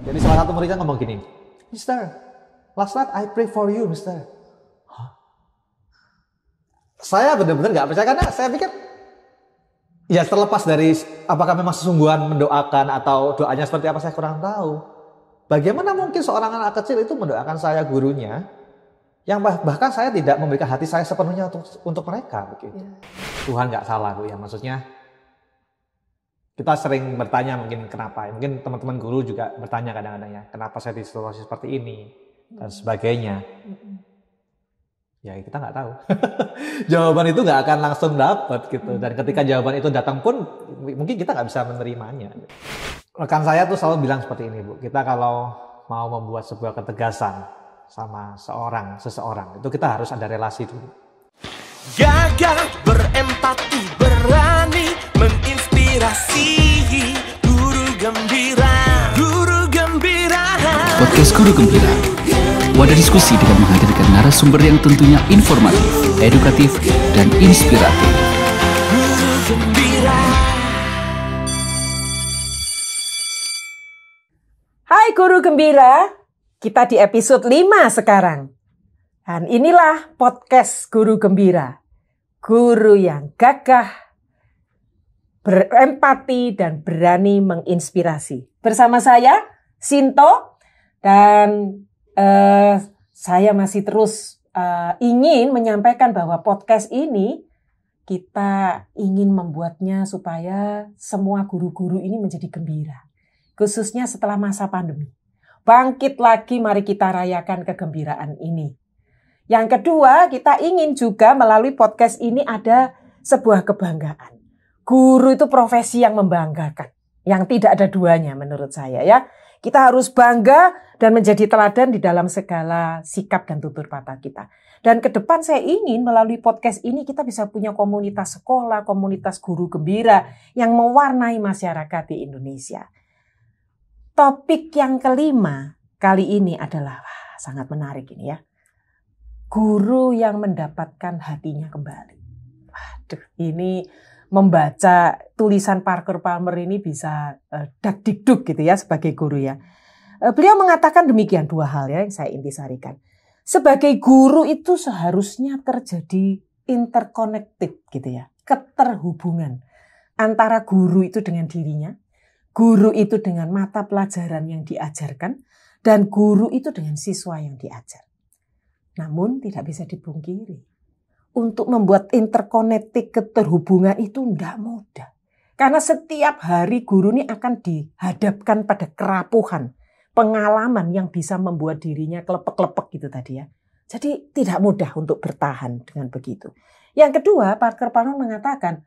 Jadi salah satu muridnya ngomong gini, Mister, last night I pray for you, Mister. Hah? Saya benar-benar gak percaya karena saya pikir, ya terlepas dari apakah memang sesungguhan mendoakan atau doanya seperti apa saya kurang tahu. Bagaimana mungkin seorang anak kecil itu mendoakan saya gurunya, yang bahkan saya tidak memberikan hati saya sepenuhnya untuk mereka begitu. Tuhan nggak salah Bu ya, maksudnya kita sering bertanya mungkin kenapa, mungkin teman-teman guru juga bertanya kadang-kadang ya, kenapa saya di situasi seperti ini dan sebagainya. Ya kita nggak tahu. Jawaban itu nggak akan langsung dapat gitu, dan ketika jawaban itu datang pun mungkin kita nggak bisa menerimanya. Rekan saya tuh selalu bilang seperti ini Bu, kita kalau mau membuat sebuah ketegasan sama seseorang, itu kita harus ada relasi dulu. Gagah berempati, berani menginspirasi. Guru Gembira, Guru Gembira. Podcast Guru Gembira, wadah diskusi dengan menghadirkan narasumber yang tentunya informatif, edukatif, dan inspiratif. Guru Gembira. Hai Guru Gembira, kita di episode 5 sekarang. Dan inilah podcast Guru Gembira. Guru yang gagah, berempati, dan berani menginspirasi. Bersama saya, Sinto, dan saya masih terus ingin menyampaikan bahwa podcast ini kita ingin membuatnya supaya semua guru-guru ini menjadi gembira. Khususnya setelah masa pandemi. Bangkit lagi, mari kita rayakan kegembiraan ini. Yang kedua, kita ingin juga melalui podcast ini ada sebuah kebanggaan. Guru itu profesi yang membanggakan, yang tidak ada duanya menurut saya ya. Kita harus bangga dan menjadi teladan di dalam segala sikap dan tutur kata kita. Dan ke depan saya ingin melalui podcast ini kita bisa punya komunitas sekolah, komunitas guru gembira yang mewarnai masyarakat di Indonesia. Topik yang kelima kali ini adalah sangat menarik ini ya. Guru yang mendapatkan hatinya kembali. Waduh, ini membaca tulisan Parker Palmer ini bisa dak-dikduk gitu ya sebagai guru ya. Beliau mengatakan demikian, dua hal ya yang saya intisarikan. Sebagai guru itu seharusnya terjadi interconnected gitu ya. Keterhubungan antara guru itu dengan dirinya, guru itu dengan mata pelajaran yang diajarkan, dan guru itu dengan siswa yang diajar. Namun tidak bisa dipungkiri, untuk membuat interconnected keterhubungan itu enggak mudah. Karena setiap hari guru ini akan dihadapkan pada kerapuhan, pengalaman yang bisa membuat dirinya kelepek-kelepek gitu tadi ya. Jadi tidak mudah untuk bertahan dengan begitu. Yang kedua, Parker Palmer mengatakan,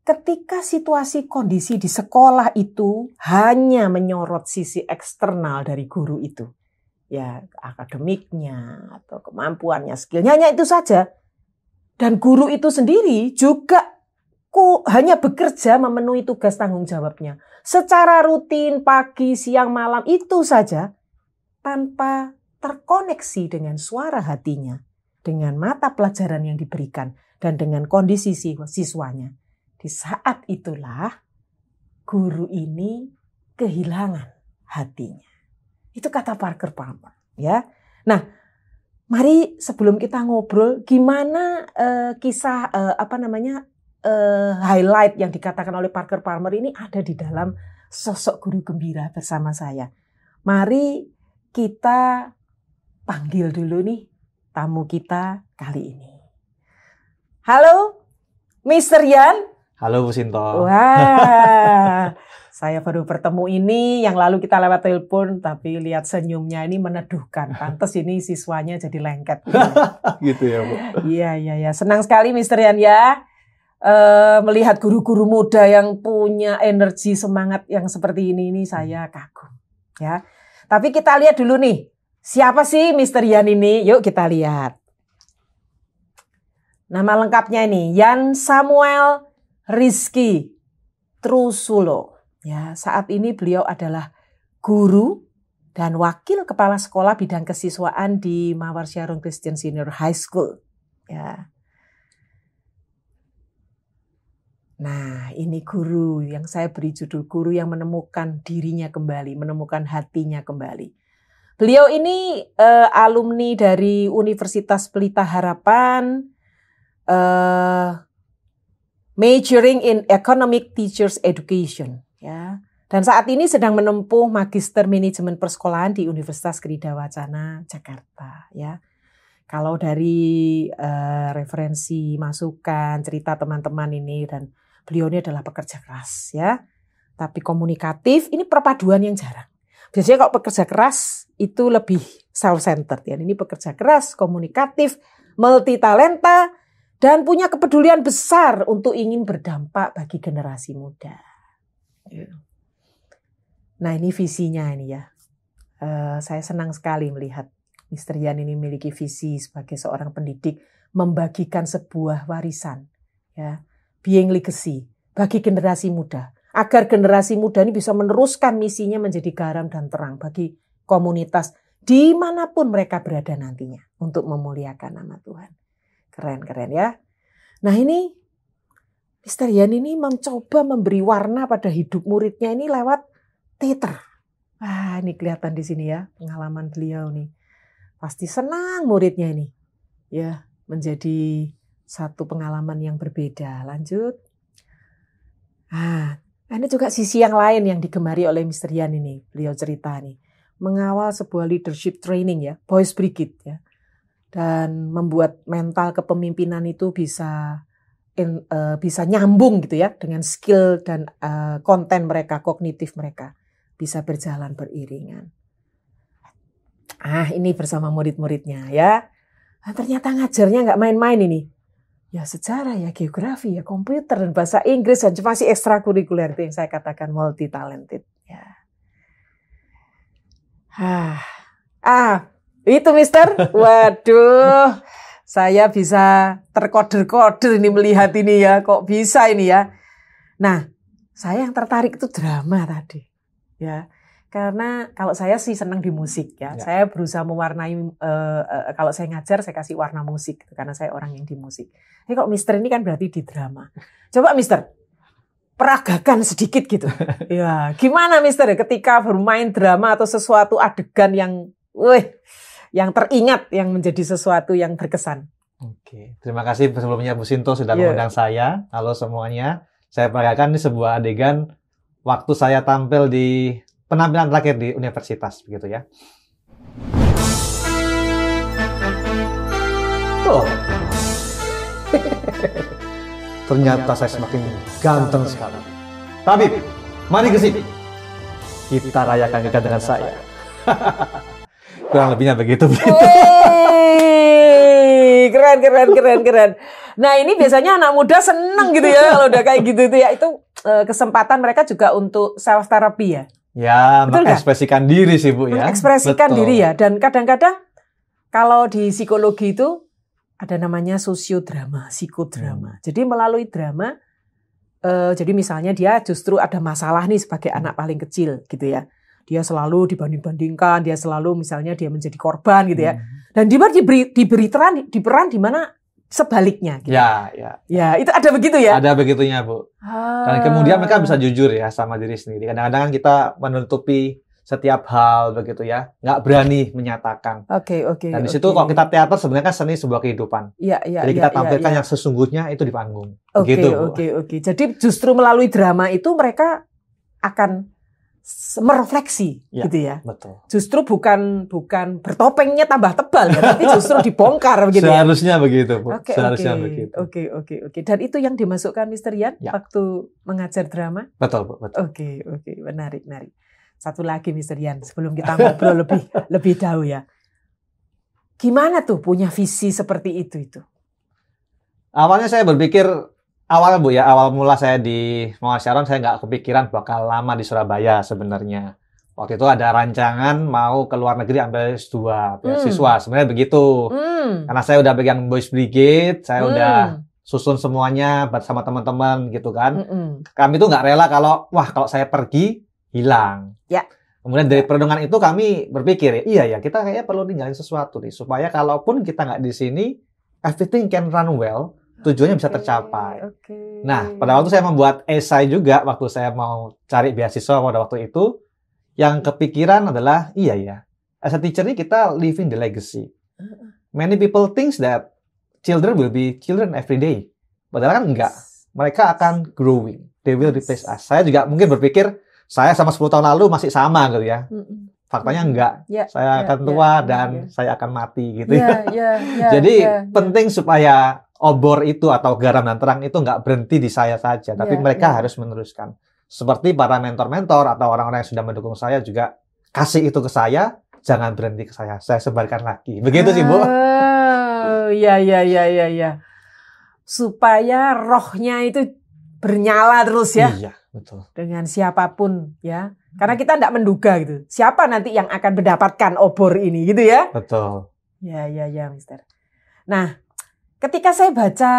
ketika situasi kondisi di sekolah itu hanya menyorot sisi eksternal dari guru itu, ya akademiknya atau kemampuannya, skillnya hanya itu saja, dan guru itu sendiri juga hanya bekerja memenuhi tugas tanggung jawabnya secara rutin pagi, siang, malam itu saja tanpa terkoneksi dengan suara hatinya, dengan mata pelajaran yang diberikan dan dengan kondisi siswanya. Di saat itulah guru ini kehilangan hatinya. Itu kata Parker Palmer ya. Nah, mari sebelum kita ngobrol gimana kisah highlight yang dikatakan oleh Parker Palmer ini ada di dalam sosok guru gembira bersama saya. Mari kita panggil dulu nih tamu kita kali ini. Halo, Mr. Yan. Halo Bu Sinto. Wah, saya baru bertemu ini, yang lalu kita lewat telepon, tapi lihat senyumnya ini meneduhkan. Pantes ini siswanya jadi lengket. Gitu ya Bu. Iya. Senang sekali Mr. Yan ya. Melihat guru-guru muda yang punya energi semangat yang seperti ini saya kagum. Ya. Tapi kita lihat dulu nih, siapa sih Mr. Yan ini? Yuk kita lihat. Nama lengkapnya ini, Yan Samuel Rizky Trusulo. Ya, saat ini beliau adalah guru dan wakil kepala sekolah bidang kesiswaan di Mawar Syarung Christian Senior High School. Ya. Nah, ini guru yang saya beri judul guru yang menemukan dirinya kembali, menemukan hatinya kembali. Beliau ini alumni dari Universitas Pelita Harapan, majoring in Economic Teachers Education, ya. Dan saat ini sedang menempuh Magister Manajemen Persekolahan di Universitas Krida Wacana, Jakarta, ya. Kalau dari referensi, masukan, cerita teman-teman ini, dan beliau ini adalah pekerja keras, ya. Tapi komunikatif, ini perpaduan yang jarang. Biasanya kalau pekerja keras itu lebih self-centered, ya. Ini pekerja keras, komunikatif, multi-talenta, dan punya kepedulian besar untuk ingin berdampak bagi generasi muda. Nah, ini visinya ini ya. Saya senang sekali melihat Mr. Yan ini memiliki visi sebagai seorang pendidik membagikan sebuah warisan, ya. Being legacy bagi generasi muda, agar generasi muda ini bisa meneruskan misinya menjadi garam dan terang bagi komunitas dimanapun mereka berada nantinya untuk memuliakan nama Tuhan. Keren ya. Nah, ini Mr. Yan ini mencoba memberi warna pada hidup muridnya ini lewat teater. Wah, ini kelihatan di sini ya pengalaman beliau nih. Pasti senang muridnya ini, ya, menjadi satu pengalaman yang berbeda. Lanjut. Ini juga sisi yang lain yang digemari oleh Mr. Yan ini. Beliau cerita nih, mengawal sebuah leadership training ya, Boys Brigade ya, dan membuat mental kepemimpinan itu bisa nyambung gitu ya dengan skill dan konten mereka, kognitif mereka bisa berjalan beriringan. Ini bersama murid-muridnya ya. Ternyata ngajarnya nggak main-main ini. Ya sejarah, ya geografi, ya komputer, dan bahasa Inggris, dan masih ekstrakurikuler itu yang saya katakan multi talented. Ya. Itu Mister, waduh, saya bisa terkoder-koder ini melihat ini ya, kok bisa ini ya. Nah, saya yang tertarik itu drama tadi, ya. Karena kalau saya sih senang di musik ya. Saya berusaha mewarnai, kalau saya ngajar saya kasih warna musik karena saya orang yang di musik. Tapi kalau Mister ini kan berarti di drama. Coba Mister peragakan sedikit gitu. Ya, gimana Mister ketika bermain drama atau sesuatu adegan yang teringat, yang menjadi sesuatu yang berkesan. Oke, terima kasih sebelumnya Bu Sinto sudah mengundang saya. Halo semuanya. Saya peragakan ini sebuah adegan waktu saya tampil di penampilan terakhir di universitas, begitu ya. Oh. Ternyata saya semakin ganteng sekali. Tabib, mari ke sini. Kita rayakan kegantengan saya. Kurang lebihnya begitu. Keren. Nah, ini biasanya anak muda seneng gitu ya kalau udah kayak gitu itu ya. Itu kesempatan mereka juga untuk self therapy ya. Ya, mengekspresikan diri sih Bu ya. Mengekspresikan diri ya. Dan kadang-kadang kalau di psikologi itu ada namanya sosiodrama, psikodrama. Jadi melalui drama, jadi misalnya dia justru ada masalah nih sebagai anak paling kecil gitu ya. Dia selalu dibanding-bandingkan, dia selalu misalnya dia menjadi korban gitu ya. Dan dia diberi peran di mana sebaliknya. Gitu. Ya, itu ada begitu ya? Ada begitunya Bu. Dan kemudian mereka bisa jujur ya sama diri sendiri. Kadang-kadang kan kita menutupi setiap hal begitu ya, nggak berani menyatakan. Oke. Dan di situ kalau kita teater sebenarnya kan seni sebuah kehidupan. Jadi kita tampilkan yang sesungguhnya itu di panggung. Oke. Jadi justru melalui drama itu mereka akan merefleksi gitu ya. Betul. Justru bukan bertopengnya tambah tebal ya, tapi justru dibongkar begitu ya. Seharusnya begitu, Bu. Begitu. Oke. Dan itu yang dimasukkan Mr. Yan waktu mengajar drama? Betul, Bu. Oke. Menarik. Satu lagi Mr. Yan, sebelum kita ngobrol lebih jauh ya. Gimana tuh punya visi seperti itu? Awalnya saya berpikir, awal mula saya di Mawar Sharon, saya nggak kepikiran bakal lama di Surabaya sebenarnya. Waktu itu ada rancangan mau ke luar negeri ambil S2 beasiswa, sebenarnya begitu. Karena saya udah pegang Boys Brigade, saya udah susun semuanya bersama teman-teman gitu kan. Kami tuh nggak rela kalau saya pergi hilang. Ya. Kemudian dari perenungan itu kami berpikir, kita kayaknya perlu ninggalin sesuatu nih supaya kalaupun kita nggak di sini, everything can run well. tujuannya bisa Oke, tercapai. Oke. Nah, pada waktu saya membuat esai juga, waktu saya mau cari beasiswa pada waktu itu, yang kepikiran adalah, iya ya, as a teacher ini kita living the legacy. Many people think that children will be children every day. Padahal kan enggak. Mereka akan growing. They will replace us. Saya juga mungkin berpikir, saya sama 10 tahun lalu masih sama gitu ya. Faktanya enggak. Ya, Saya ya, akan ya, tua ya, dan ya. saya akan mati gitu Ya, ya. ya, ya, Jadi ya, ya. penting supaya obor itu atau garam dan terang itu nggak berhenti di saya saja, tapi Ya, mereka ya. harus meneruskan. Seperti para mentor-mentor atau orang-orang yang sudah mendukung saya juga kasih itu ke saya, jangan berhenti ke saya sebarkan lagi. Begitu sih, Bu. Ya, ya, ya, ya, ya. Supaya rohnya itu bernyala terus ya. Iya, betul. Dengan siapapun ya. Karena kita tidak menduga gitu. Siapa nanti yang akan mendapatkan obor ini gitu ya. Betul. Ya, ya, ya, Mister. Nah, ketika saya baca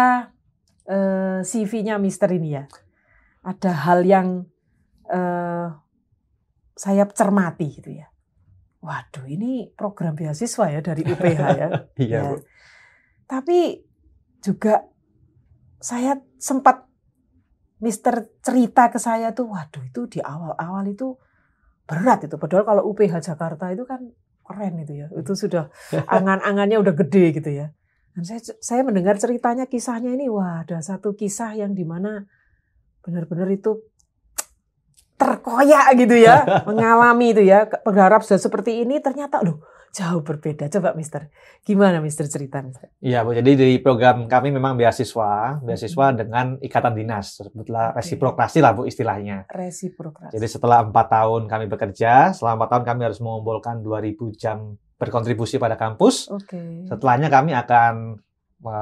CV-nya Mister ini ya, ada hal yang saya cermati gitu ya. Waduh, ini program beasiswa ya dari UPH ya. Iya, Ya. Bu. Tapi juga saya sempat Mister cerita ke saya tuh, waduh itu di awal-awal itu berat itu. Padahal kalau UPH Jakarta itu kan keren itu ya. Itu sudah angan-angannya udah gede gitu ya. Dan saya mendengar ceritanya, kisahnya ini, wah ada satu kisah yang dimana benar-benar itu terkoyak gitu ya, mengalami itu ya, berharap sudah seperti ini, ternyata loh jauh berbeda. Coba Mister, gimana Mister cerita Mister? Iya, Bu. Jadi di program kami memang beasiswa dengan ikatan dinas, sebutlah Oke. resiprokasi lah Bu istilahnya. Resiprokasi. Jadi setelah 4 tahun kami bekerja, selama 4 tahun kami harus mengumpulkan 2.000 jam berkontribusi pada kampus. Oke. Setelahnya kami akan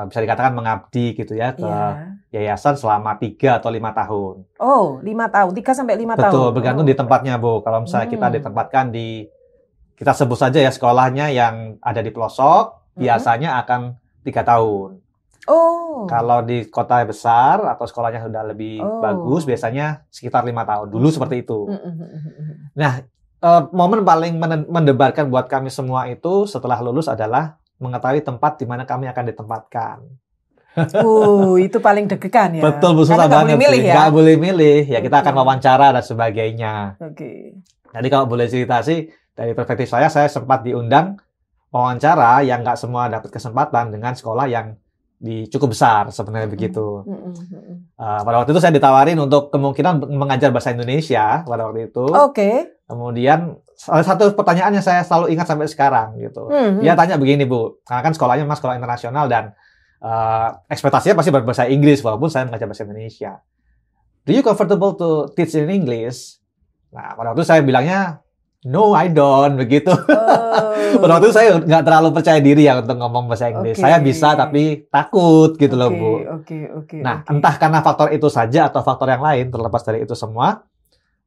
bisa dikatakan mengabdi gitu ya ke Iya. yayasan selama 3 atau 5 tahun. Oh, 5 tahun, 3 sampai 5 tahun. Betul, bergantung Oh. di tempatnya, Bu. Kalau misalnya kita ditempatkan di, kita sebut saja ya sekolahnya yang ada di pelosok, biasanya akan 3 tahun. Oh. Kalau di kota besar atau sekolahnya sudah lebih Oh. bagus, biasanya sekitar 5 tahun. Dulu seperti itu. Mm-mm. Nah, momen paling mendebarkan buat kami semua itu setelah lulus adalah mengetahui tempat di mana kami akan ditempatkan. Itu paling deg-degan ya. Betul, Bu, susah Karena nggak banget boleh milih sih. ya. Nggak boleh milih. Ya kita akan Oke. wawancara dan sebagainya. Oke. Jadi kalau boleh cerita sih, dari perspektif saya sempat diundang wawancara yang nggak semua dapat kesempatan dengan sekolah yang cukup besar, sebenarnya begitu. Pada waktu itu saya ditawarin untuk kemungkinan mengajar bahasa Indonesia pada waktu itu. Oke. Kemudian salah satu pertanyaan yang saya selalu ingat sampai sekarang gitu. Dia tanya begini, Bu, karena kan sekolahnya memang sekolah internasional dan ekspektasinya pasti berbahasa Inggris walaupun saya mengajar bahasa Indonesia. Do you comfortable to teach in English? Nah, pada waktu itu saya bilangnya no, I don't, begitu. Pada waktu itu saya nggak terlalu percaya diri ya untuk ngomong bahasa Inggris. Oke. Saya bisa tapi takut gitu loh, Bu. Oke. Nah, entah karena faktor itu saja atau faktor yang lain, terlepas dari itu semua,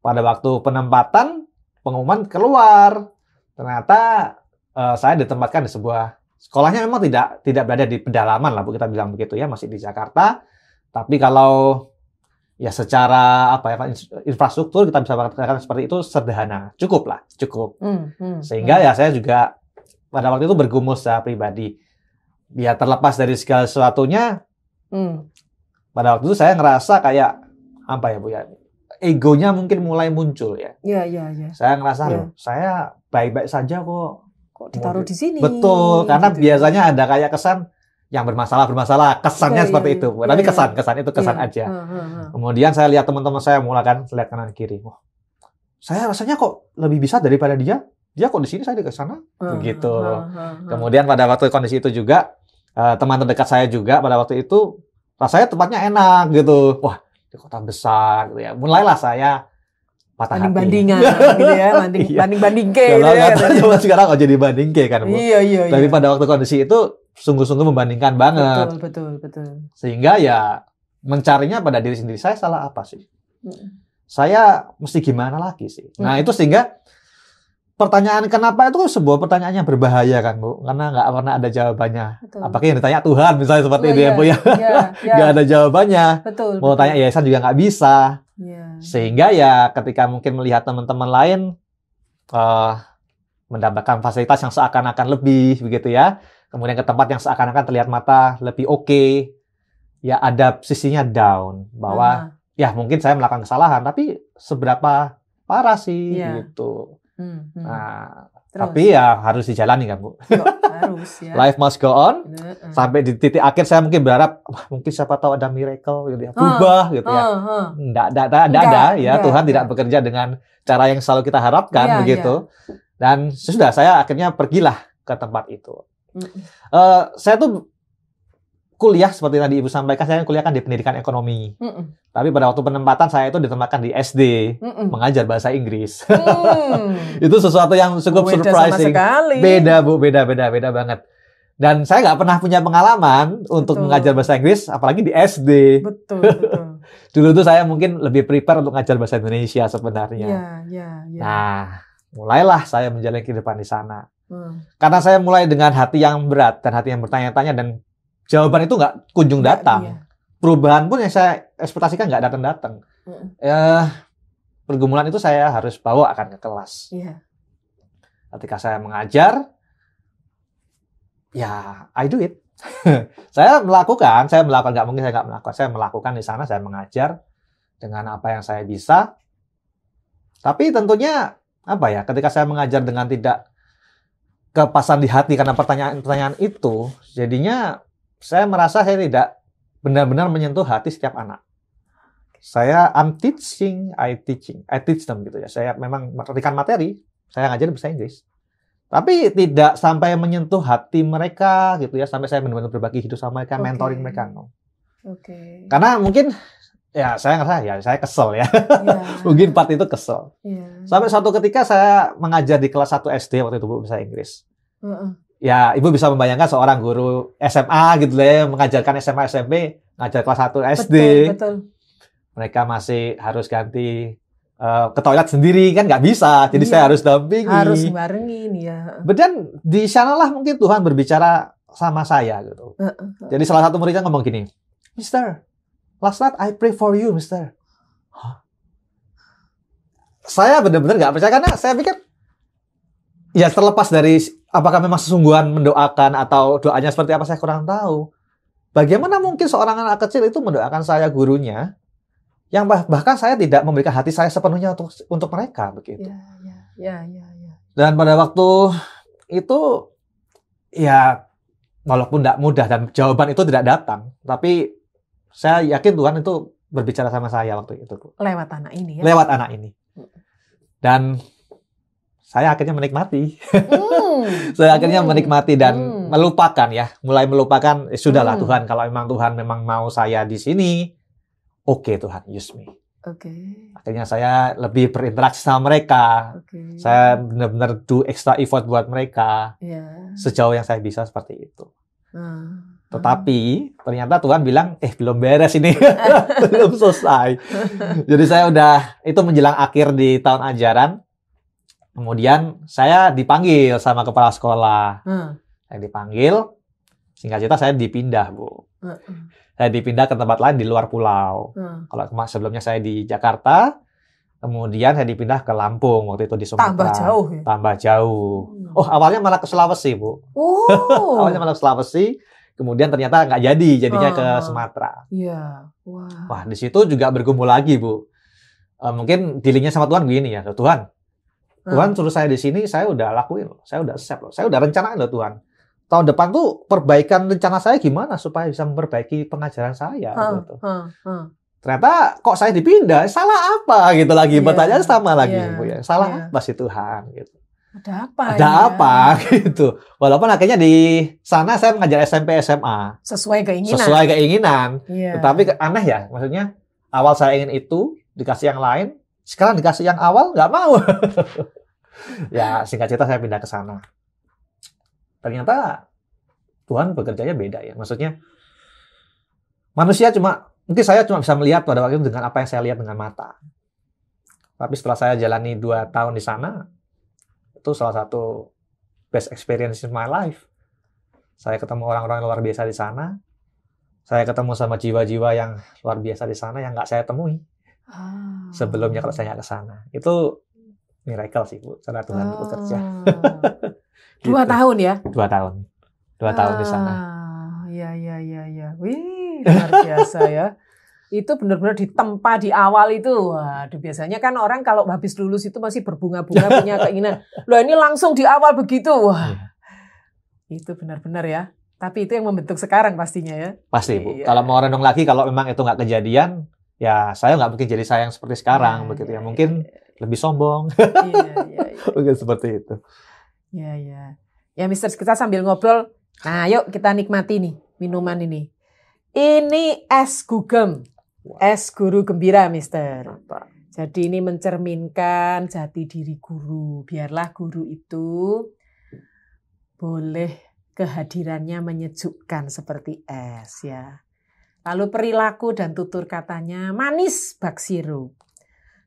pada waktu penempatan, pengumuman keluar, ternyata saya ditempatkan di sebuah sekolahnya memang tidak berada di pedalaman lah, Bu, kita bilang begitu ya, masih di Jakarta. Tapi kalau ya secara infrastruktur kita bisa katakan seperti itu sederhana, cukup. Sehingga ya saya juga pada waktu itu bergumul secara pribadi. Ya terlepas dari segala sesuatunya, pada waktu itu saya ngerasa kayak apa ya, Bu ya, egonya mungkin mulai muncul ya. Iya. Saya ngerasa Iya. loh, saya baik-baik saja kok. Kok ditaruh di sini? Betul, karena gitu. biasanya ada kayak kesan yang bermasalah, kesannya Iya, seperti iya, itu. iya. Tapi Iya, kesan itu kesan Iya. aja. Kemudian saya lihat teman-teman saya mulai kan lihat kanan kiri. Wah, saya rasanya kok lebih bisa daripada dia. Dia kok di sini, saya di sana. Begitu. Kemudian pada waktu kondisi itu juga teman terdekat saya juga pada waktu itu rasanya tempatnya enak gitu. Wah, di kota besar gitu ya. Mulailah saya patah hati. Banding-bandingan gitu ya, Iya. banding-bandingke gitu Kalau ya. nggak tahu cuma sekarang kok jadi bandingke kan, Bu. Iya. Tapi pada waktu kondisi itu sungguh-sungguh membandingkan banget. Betul. Sehingga ya mencarinya pada diri sendiri, saya salah apa sih? Saya mesti gimana lagi sih? Nah, itu sehingga pertanyaan kenapa itu sebuah pertanyaan yang berbahaya kan, Bu? Karena nggak pernah ada jawabannya. Betul. Apakah yang ditanya Tuhan misalnya seperti Oh, itu ya, Bu ya? Iya. Nggak ada jawabannya. Betul. Mau tanya yayasan juga nggak bisa. Iya. Sehingga ya ketika mungkin melihat teman-teman lain mendapatkan fasilitas yang seakan-akan lebih begitu ya, kemudian ke tempat yang seakan-akan terlihat mata lebih oke, ya ada sisinya down bahwa ya mungkin saya melakukan kesalahan, tapi seberapa parah sih gitu. Nah, Terus? tapi ya harus dijalani kan Bu. Harus ya. Life must go on. Sampai di titik akhir saya mungkin berharap, wah, mungkin siapa tahu ada miracle gitu ya, berubah gitu ya. Nggak ada ya. Tuhan tidak bekerja dengan cara yang selalu kita harapkan begitu. Dan sudah saya akhirnya pergilah ke tempat itu. Saya tuh kuliah seperti tadi Ibu sampaikan, saya kuliah kan di pendidikan ekonomi. Tapi pada waktu penempatan saya itu ditempatkan di SD mengajar bahasa Inggris. Itu sesuatu yang cukup surprising. Beda Bu, beda banget. Dan saya nggak pernah punya pengalaman untuk mengajar bahasa Inggris, apalagi di SD. Betul. Dulu tuh saya mungkin lebih prepare untuk mengajar bahasa Indonesia sebenarnya. Nah, mulailah saya menjalani kehidupan di sana. Karena saya mulai dengan hati yang berat dan hati yang bertanya-tanya, dan jawaban itu nggak kunjung datang. Perubahan pun yang saya ekspektasikan nggak datang-datang. Pergumulan itu saya harus bawa akan ke kelas. Ketika saya mengajar, ya I do it. Saya melakukan, nggak mungkin saya nggak melakukan. Saya melakukan di sana, saya mengajar dengan apa yang saya bisa. Tapi tentunya ketika saya mengajar dengan tidak kepasan di hati karena pertanyaan-pertanyaan itu, jadinya saya merasa saya tidak benar-benar menyentuh hati setiap anak. I'm teaching, I teach them gitu ya. Saya memang memberikan materi, saya ngajarin bahasa Inggris. Tapi tidak sampai menyentuh hati mereka gitu ya, sampai saya benar-benar berbagi hidup sama mereka, mentoring mereka. No. Karena mungkin ya saya ngerasa ya saya kesel ya. Mungkin part itu kesel. Sampai suatu ketika saya mengajar di kelas 1 SD waktu itu Bu, bahasa Inggris. Ya, Ibu bisa membayangkan seorang guru SMA gitu ya, mengajarkan SMA SMP, ngajar kelas 1 SD. Betul. Mereka masih harus ganti ke toilet sendiri kan nggak bisa. Jadi saya harus dampingi. Harus barengin ya. Dan di sanalah mungkin Tuhan berbicara sama saya gitu. Jadi salah satu muridnya ngomong gini, "Mister, last night I pray for you, Mister." Saya benar-benar nggak percaya karena saya pikir ya terlepas dari apakah memang sesungguhan mendoakan atau doanya seperti apa saya kurang tahu. Bagaimana mungkin seorang anak kecil itu mendoakan saya gurunya yang bahkan saya tidak memberikan hati saya sepenuhnya untuk mereka begitu. Dan pada waktu itu ya walaupun tidak mudah dan jawaban itu tidak datang, tapi saya yakin Tuhan itu berbicara sama saya waktu itu. Lewat anak ini ya. Lewat anak ini. Dan saya akhirnya menikmati. Saya akhirnya menikmati dan melupakan ya. Mulai melupakan, sudahlah Tuhan, kalau memang mau saya di sini, oke Tuhan, use me. Akhirnya saya lebih berinteraksi sama mereka. Saya benar-benar do extra effort buat mereka. Sejauh yang saya bisa seperti itu. Tetapi ternyata Tuhan bilang, belum beres ini. Belum selesai. Jadi saya itu menjelang akhir di tahun ajaran. Kemudian saya dipanggil sama kepala sekolah. Saya dipanggil, singkat cerita saya dipindah, Bu. Saya dipindah ke tempat lain di luar pulau. Kalau sebelumnya saya di Jakarta, kemudian saya dipindah ke Lampung, waktu itu di Sumatera. Tambah jauh ya? Tambah jauh. Awalnya malah ke Sulawesi, Bu. Awalnya malah ke Sulawesi, kemudian ternyata nggak jadinya ke Sumatera. Wah, di situ juga bergumul lagi, Bu. Mungkin dealingnya sama Tuhan begini ya, Tuhan suruh saya di sini, saya udah lakuin loh, saya udah accept loh, saya udah rencanain loh Tuhan. Tahun depan tuh perbaikan rencana saya gimana supaya bisa memperbaiki pengajaran saya. Gitu. Ternyata kok saya dipindah, salah apa gitu lagi, pertanyaan sama lagi, Bu ya. Salah apa sih Tuhan gitu. Ada apa gitu. Walaupun akhirnya di sana saya mengajar SMP SMA. Sesuai keinginan. Tetapi aneh ya, maksudnya awal saya ingin itu, dikasih yang lain, sekarang dikasih yang awal nggak mau. Ya singkat cerita saya pindah ke sana. Ternyata Tuhan bekerjanya beda ya. Maksudnya manusia mungkin saya cuma bisa melihat pada waktu itu dengan apa yang saya lihat dengan mata. Tapi setelah saya jalani 2 tahun di sana, itu salah satu best experience in my life. Saya ketemu orang-orang yang luar biasa di sana. Saya ketemu sama jiwa-jiwa yang luar biasa di sana yang nggak saya temui sebelumnya kalau saya nggak ke sana. Itu miracle sih, Bu, cara Tuhan bekerja. 2 tahun ya? 2 tahun. 2 tahun di sana. Iya. Wih, luar biasa ya. Itu benar-benar ditempa di awal itu. Waduh, biasanya kan orang kalau habis lulus itu masih berbunga-bunga punya keinginan. Loh ini langsung di awal begitu. Wah. Itu benar-benar ya. Tapi itu yang membentuk sekarang pastinya ya. Pasti, Bu. Iya. Kalau mau renung lagi, kalau memang itu nggak kejadian, ya saya nggak mungkin jadi saya yang seperti sekarang, begitu ya. Mungkin lebih sombong. Iya. Mungkin seperti itu. Iya. Ya, Mister, kita sambil ngobrol. Nah, yuk kita nikmati nih minuman ini. Ini es gugem. Es guru gembira, Mister. Jadi ini mencerminkan jati diri guru. Biarlah guru itu boleh kehadirannya menyejukkan seperti es ya. Lalu perilaku dan tutur katanya manis bak sirup.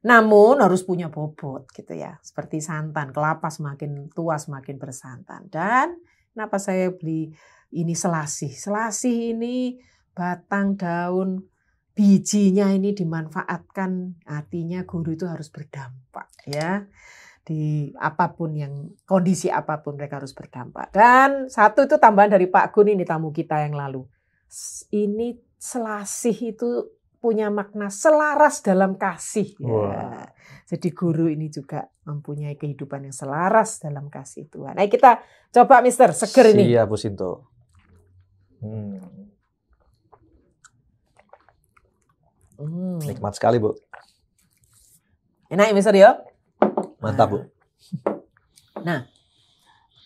Namun harus punya bobot gitu ya. Seperti santan, kelapa semakin tua semakin bersantan. Dan kenapa saya beli ini selasih? Selasih ini batang, daun, bijinya ini dimanfaatkan, artinya guru itu harus berdampak ya. Di apapun kondisi apapun mereka harus berdampak. Dan satu itu tambahan dari Pak Gun ini tamu kita yang lalu. Ini selasih itu punya makna selaras dalam kasih. Ya. Wow. Jadi guru ini juga mempunyai kehidupan yang selaras dalam kasih Tuhan. Nah kita coba Mister, seger ini. Iya Bu Sinto. Nikmat sekali Bu. Enak ya Mister ya? Mantap Bu. Nah,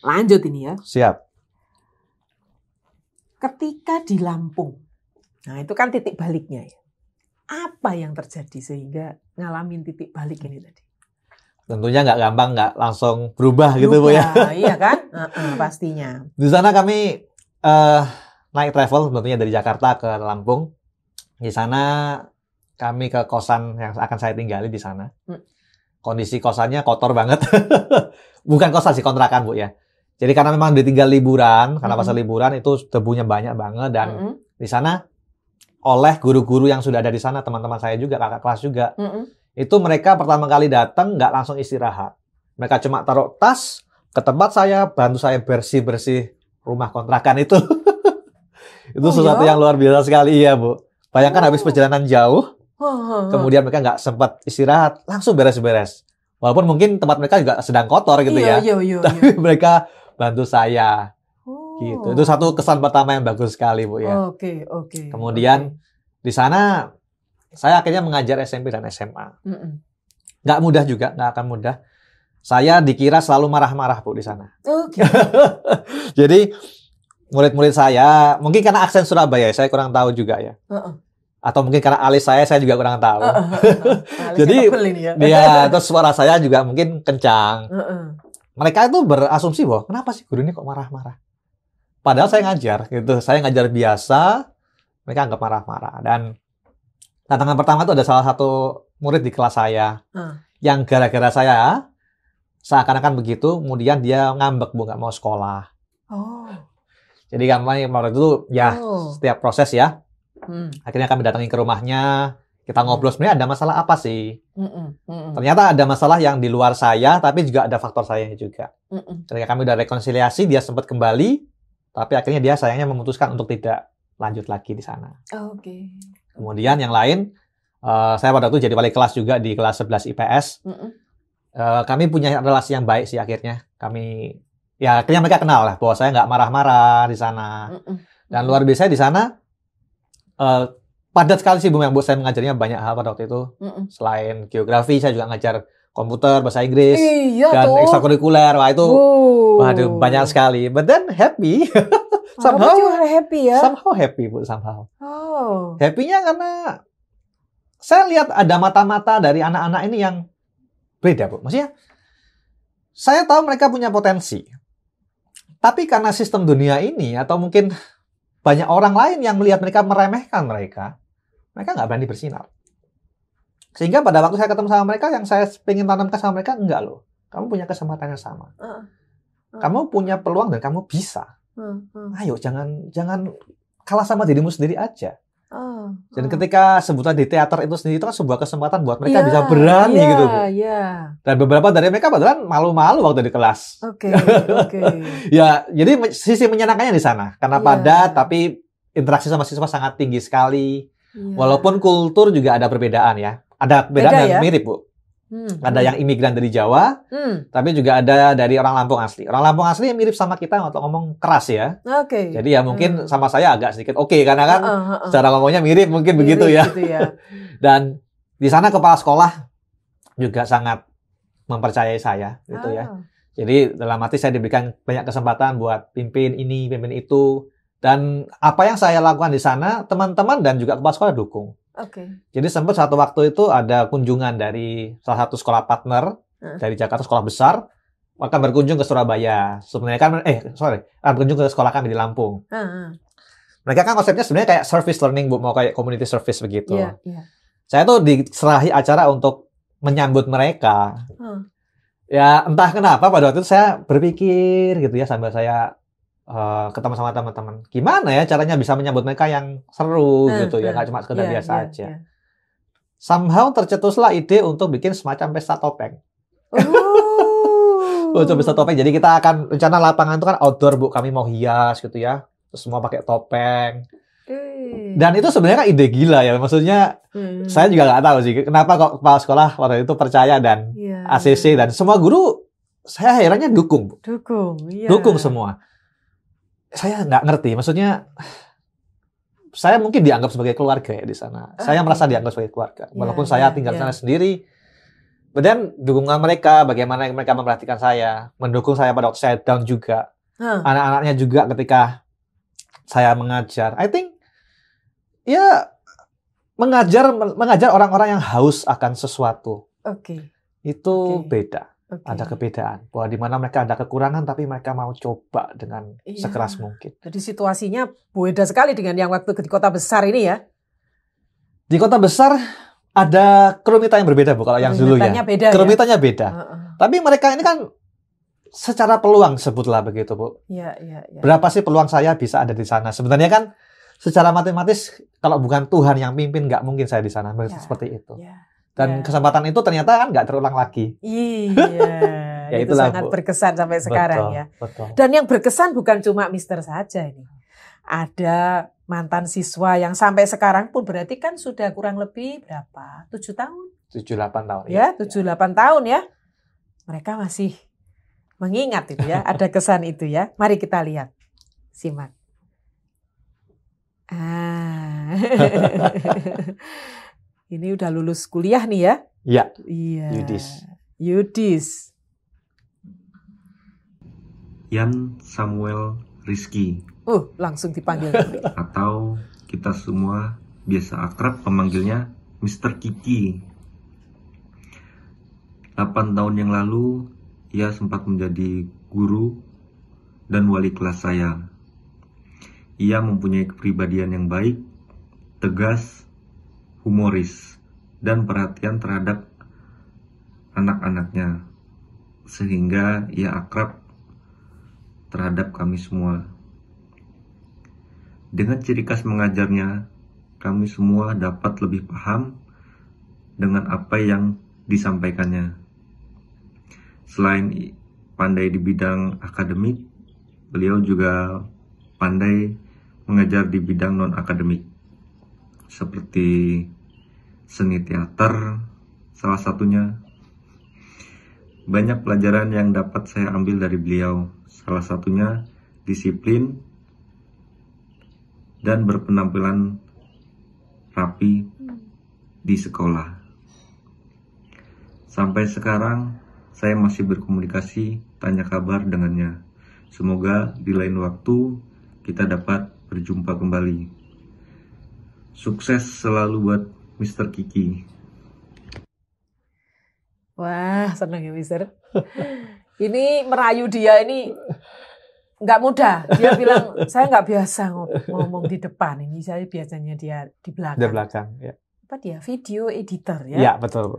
lanjut ini ya. Siap. Ketika di Lampung, nah itu kan titik baliknya ya. Apa yang terjadi sehingga ngalamin titik balik ini tadi? Tentunya nggak gampang, nggak langsung berubah gitu Bu ya. Iya kan? Pastinya. Di sana kami naik travel tentunya dari Jakarta ke Lampung. Di sana kami ke kosan yang akan saya tinggali di sana. Kondisi kosannya kotor banget. Bukan kosan sih, kontrakan Bu ya. Jadi karena memang ditinggal liburan, karena pas liburan itu debunya banyak banget dan di sana oleh guru-guru yang sudah ada di sana, teman-teman saya juga, kakak kelas juga. Itu mereka pertama kali datang nggak langsung istirahat. Mereka cuma taruh tas ke tempat saya, bantu saya bersih-bersih rumah kontrakan itu. Itu sesuatu yang luar biasa sekali ya Bu. Bayangkan habis perjalanan jauh, kemudian mereka nggak sempat istirahat, langsung beres-beres. Walaupun mungkin tempat mereka juga sedang kotor gitu ya. Tapi mereka bantu saya. Gitu. Itu satu kesan pertama yang bagus sekali Bu ya. Oke. Kemudian di sana saya akhirnya mengajar SMP dan SMA. Nggak mudah juga, nggak akan mudah. Saya dikira selalu marah-marah Bu di sana. Jadi murid-murid saya, mungkin karena aksen Surabaya, saya kurang tahu juga ya. Atau mungkin karena alis saya juga kurang tahu. Jadi, ya, terus suara saya juga mungkin kencang. Mereka itu berasumsi bahwa kenapa sih guru ini kok marah-marah? Padahal saya ngajar gitu, saya ngajar biasa, mereka anggap marah-marah. Dan tantangan pertama itu ada salah satu murid di kelas saya yang gara-gara saya seakan-akan begitu, kemudian dia ngambek Bu, nggak mau sekolah. Jadi kami waktu itu ya setiap proses ya. Akhirnya kami datangin ke rumahnya, kita ngobrol sebenarnya ada masalah apa sih? Ternyata ada masalah yang di luar saya, tapi juga ada faktor saya juga. Ketika kami udah rekonsiliasi, dia sempat kembali, tapi akhirnya dia sayangnya memutuskan untuk tidak lanjut lagi di sana. Kemudian yang lain, saya pada waktu jadi wali kelas juga di kelas 11 IPS. Kami punya relasi yang baik sih akhirnya. Akhirnya mereka kenal lah bahwa saya nggak marah-marah di sana. Dan luar biasa di sana, padat sekali sih Bu yang buat saya mengajarnya banyak hal pada waktu itu. Selain geografi, saya juga ngajar komputer, bahasa Inggris, dan ekstrakurikuler. Wah itu, waduh banyak sekali. But then happy. somehow happy ya? Somehow happy Bu, somehow. Happy-nya karena saya lihat ada mata-mata dari anak-anak ini yang beda Bu. Maksudnya, saya tahu mereka punya potensi. Tapi karena sistem dunia ini, atau mungkin banyak orang lain yang melihat mereka meremehkan mereka nggak berani bersinar. Sehingga pada waktu saya ketemu sama mereka, yang saya ingin tanamkan sama mereka, enggak loh. Kamu punya kesempatan yang sama. Kamu punya peluang dan kamu bisa. Ayo, jangan kalah sama dirimu sendiri aja. Dan ketika sebutan di teater itu sendiri itu kan sebuah kesempatan buat mereka bisa berani gitu Bu. Dan beberapa dari mereka beneran malu-malu waktu di kelas. Ya, jadi sisi menyenangkannya di sana. Karena padat, tapi interaksi sama siswa sangat tinggi sekali. Iya. Walaupun kultur juga ada perbedaan ya. Ada perbedaan Beda dan ya? mirip, Bu. Ada yang imigran dari Jawa, tapi juga ada dari orang Lampung asli. Orang Lampung asli mirip sama kita untuk ngomong keras ya. Oke. Jadi ya mungkin sama saya agak sedikit oke, karena kan secara ngomongnya mirip mungkin Mirip begitu ya. gitu ya. Dan di sana kepala sekolah juga sangat mempercayai saya gitu ya. Jadi dalam arti saya diberikan banyak kesempatan buat pimpin ini, pimpin itu. Dan apa yang saya lakukan di sana, teman-teman dan juga kepala sekolah dukung. Oke. Jadi sempat satu waktu itu ada kunjungan dari salah satu sekolah partner dari Jakarta, sekolah besar, akan berkunjung ke Surabaya. Sebenarnya kan, akan berkunjung ke sekolah kami di Lampung. Mereka kan konsepnya sebenarnya kayak service learning, Bu, mau kayak community service begitu. Iya, iya. Saya tuh diserahi acara untuk menyambut mereka. Ya entah kenapa pada waktu itu saya berpikir gitu ya sambil saya ketemu sama teman-teman. Gimana ya caranya bisa menyambut mereka yang seru gitu ya, nggak cuma sekedar biasa aja. Somehow tercetuslah ide untuk bikin semacam pesta topeng. Untuk pesta topeng. Jadi kita akan rencana lapangan itu kan outdoor, Bu. Kami mau hias gitu ya. Terus semua pakai topeng. Dan itu sebenarnya kan ide gila ya. Maksudnya saya juga nggak tahu sih kenapa kok kepala sekolah waktu itu percaya dan ACC dan semua guru saya herannya dukung, Bu. Dukung semua. Saya nggak ngerti, maksudnya saya mungkin dianggap sebagai keluarga ya di sana. Saya merasa dianggap sebagai keluarga, walaupun saya tinggal di sana sendiri. Dan dukungan mereka, bagaimana mereka memperhatikan saya, mendukung saya pada waktu saya down juga. Anak-anaknya juga ketika saya mengajar. I think ya mengajar orang-orang yang haus akan sesuatu. Itu beda. Ada kebedaan bahwa di mana mereka ada kekurangan tapi mereka mau coba dengan sekeras mungkin. Jadi situasinya beda sekali dengan yang waktu di kota besar ini ya. Di kota besar ada kerumitan yang berbeda, Bu, kalau yang dulu ya. Kerumitannya beda. Tapi mereka ini kan secara peluang sebutlah begitu, Bu. Berapa sih peluang saya bisa ada di sana? Sebenarnya kan secara matematis kalau bukan Tuhan yang pimpin nggak mungkin saya di sana seperti itu. Dan kesempatan itu ternyata kan nggak terulang lagi. Ya, itu sangat berkesan sampai sekarang ya. Dan yang berkesan bukan cuma Mister saja ini. Ada mantan siswa yang sampai sekarang pun berarti kan sudah kurang lebih berapa? 7 tahun? 7-8 tahun. Ya, 7-8 tahun ya. Mereka masih mengingat itu ya. Ada kesan itu ya. Mari kita lihat. Simak. Ini udah lulus kuliah nih ya? Iya. Yudis. Yan Samuel Rizky. Langsung dipanggil. Atau kita semua biasa akrab memanggilnya Mr. Kiki. 8 tahun yang lalu, ia sempat menjadi guru dan wali kelas saya. Ia mempunyai kepribadian yang baik, tegas, humoris, dan perhatian terhadap anak-anaknya, sehingga ia akrab terhadap kami semua. Dengan ciri khas mengajarnya, kami semua dapat lebih paham dengan apa yang disampaikannya. Selain pandai di bidang akademik, beliau juga pandai mengajar di bidang non-akademik, seperti seni teater, salah satunya. Banyak pelajaran yang dapat saya ambil dari beliau, salah satunya disiplin dan berpenampilan rapi di sekolah. Sampai sekarang saya masih berkomunikasi, tanya kabar dengannya. Semoga di lain waktu kita dapat berjumpa kembali. Sukses selalu buat Mr. Kiki. Wah, senang ya Mister. Ini merayu dia ini nggak mudah. Dia bilang, saya nggak biasa ngomong di depan. Ini saya biasanya dia di belakang. Di belakang, ya. Apa dia? Video editor ya? Iya, betul.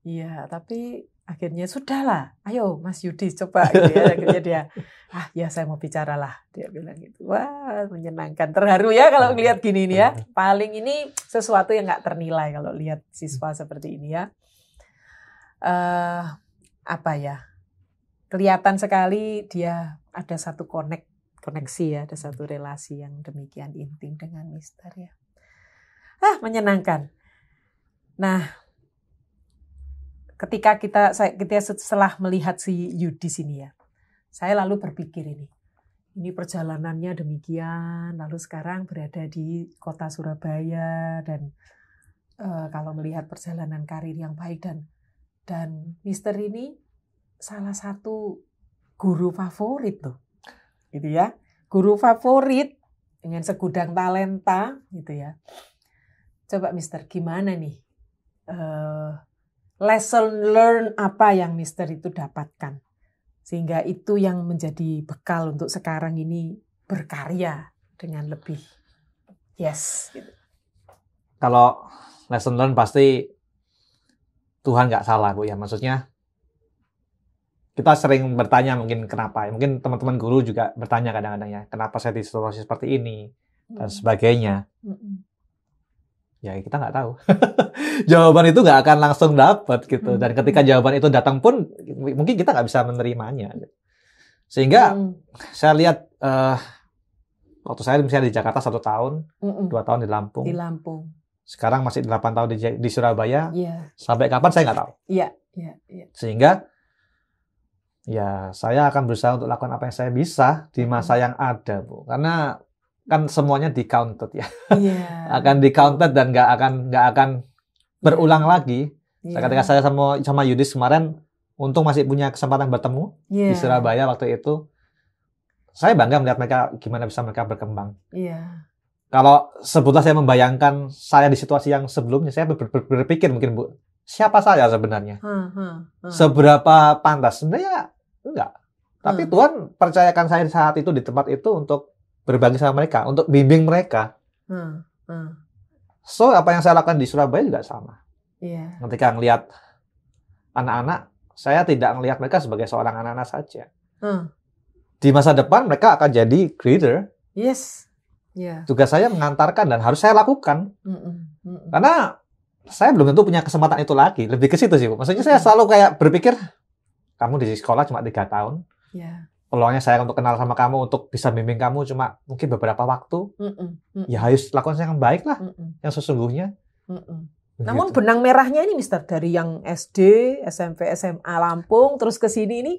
Iya, tapi akhirnya sudahlah. Ayo Mas Yudi coba gitu ya. Akhirnya dia, ya saya mau bicara lah. Dia bilang gitu. Wah, menyenangkan. Terharu ya kalau ngelihat gini nih ya. Paling ini sesuatu yang nggak ternilai kalau lihat siswa seperti ini ya. Apa ya? Kelihatan sekali dia ada satu connect koneksi ya, ada satu relasi yang demikian intim dengan Mister ya. Menyenangkan. Nah, ketika kita setelah melihat si Yudis ini ya, saya lalu berpikir ini perjalanannya demikian, lalu sekarang berada di kota Surabaya dan kalau melihat perjalanan karir yang baik dan Mister ini salah satu guru favorit tuh, gitu ya, guru favorit dengan segudang talenta, gitu ya. Coba Mister, gimana nih lesson learn apa yang Mister itu dapatkan sehingga itu yang menjadi bekal untuk sekarang ini berkarya dengan lebih gitu. Kalau lesson learn pasti Tuhan nggak salah Bu ya, maksudnya kita sering bertanya mungkin kenapa, mungkin teman-teman guru juga bertanya kadang-kadang ya, kenapa saya di situasi seperti ini dan sebagainya. Ya kita nggak tahu. Jawaban itu nggak akan langsung dapat gitu. Dan ketika jawaban itu datang pun mungkin kita nggak bisa menerimanya. Sehingga saya lihat waktu saya misalnya di Jakarta 1 tahun, 2 tahun di Lampung. Sekarang masih 8 tahun di Surabaya. Sampai kapan saya nggak tahu. Sehingga ya saya akan berusaha untuk lakukan apa yang saya bisa di masa yang ada, Bu. Karena kan semuanya di-counted ya. Akan di-counted dan nggak akan berulang lagi. Ketika saya sama Yudis kemarin, untung masih punya kesempatan bertemu di Surabaya waktu itu. Saya bangga melihat mereka gimana bisa mereka berkembang. Kalau sebetulnya saya membayangkan saya di situasi yang sebelumnya, saya berpikir mungkin Bu, siapa saya sebenarnya? Seberapa pantas? Sebenarnya enggak. Tapi Tuhan percayakan saya saat itu di tempat itu untuk berbagi sama mereka, untuk bimbing mereka. So, apa yang saya lakukan di Surabaya juga sama. Ketika ngelihat anak-anak, saya tidak ngelihat mereka sebagai seorang anak-anak saja. Di masa depan mereka akan jadi leader. Tugas saya mengantarkan dan harus saya lakukan. Karena saya belum tentu punya kesempatan itu lagi. Lebih ke situ sih, Bu. Maksudnya saya selalu kayak berpikir, kamu di sekolah cuma 3 tahun. Peluangnya saya untuk kenal sama kamu, untuk bisa bimbing kamu cuma mungkin beberapa waktu. Ya harus lakukan yang baik lah, yang sesungguhnya. Namun benang merahnya ini Mister, dari yang SD, SMP, SMA Lampung, terus ke sini ini,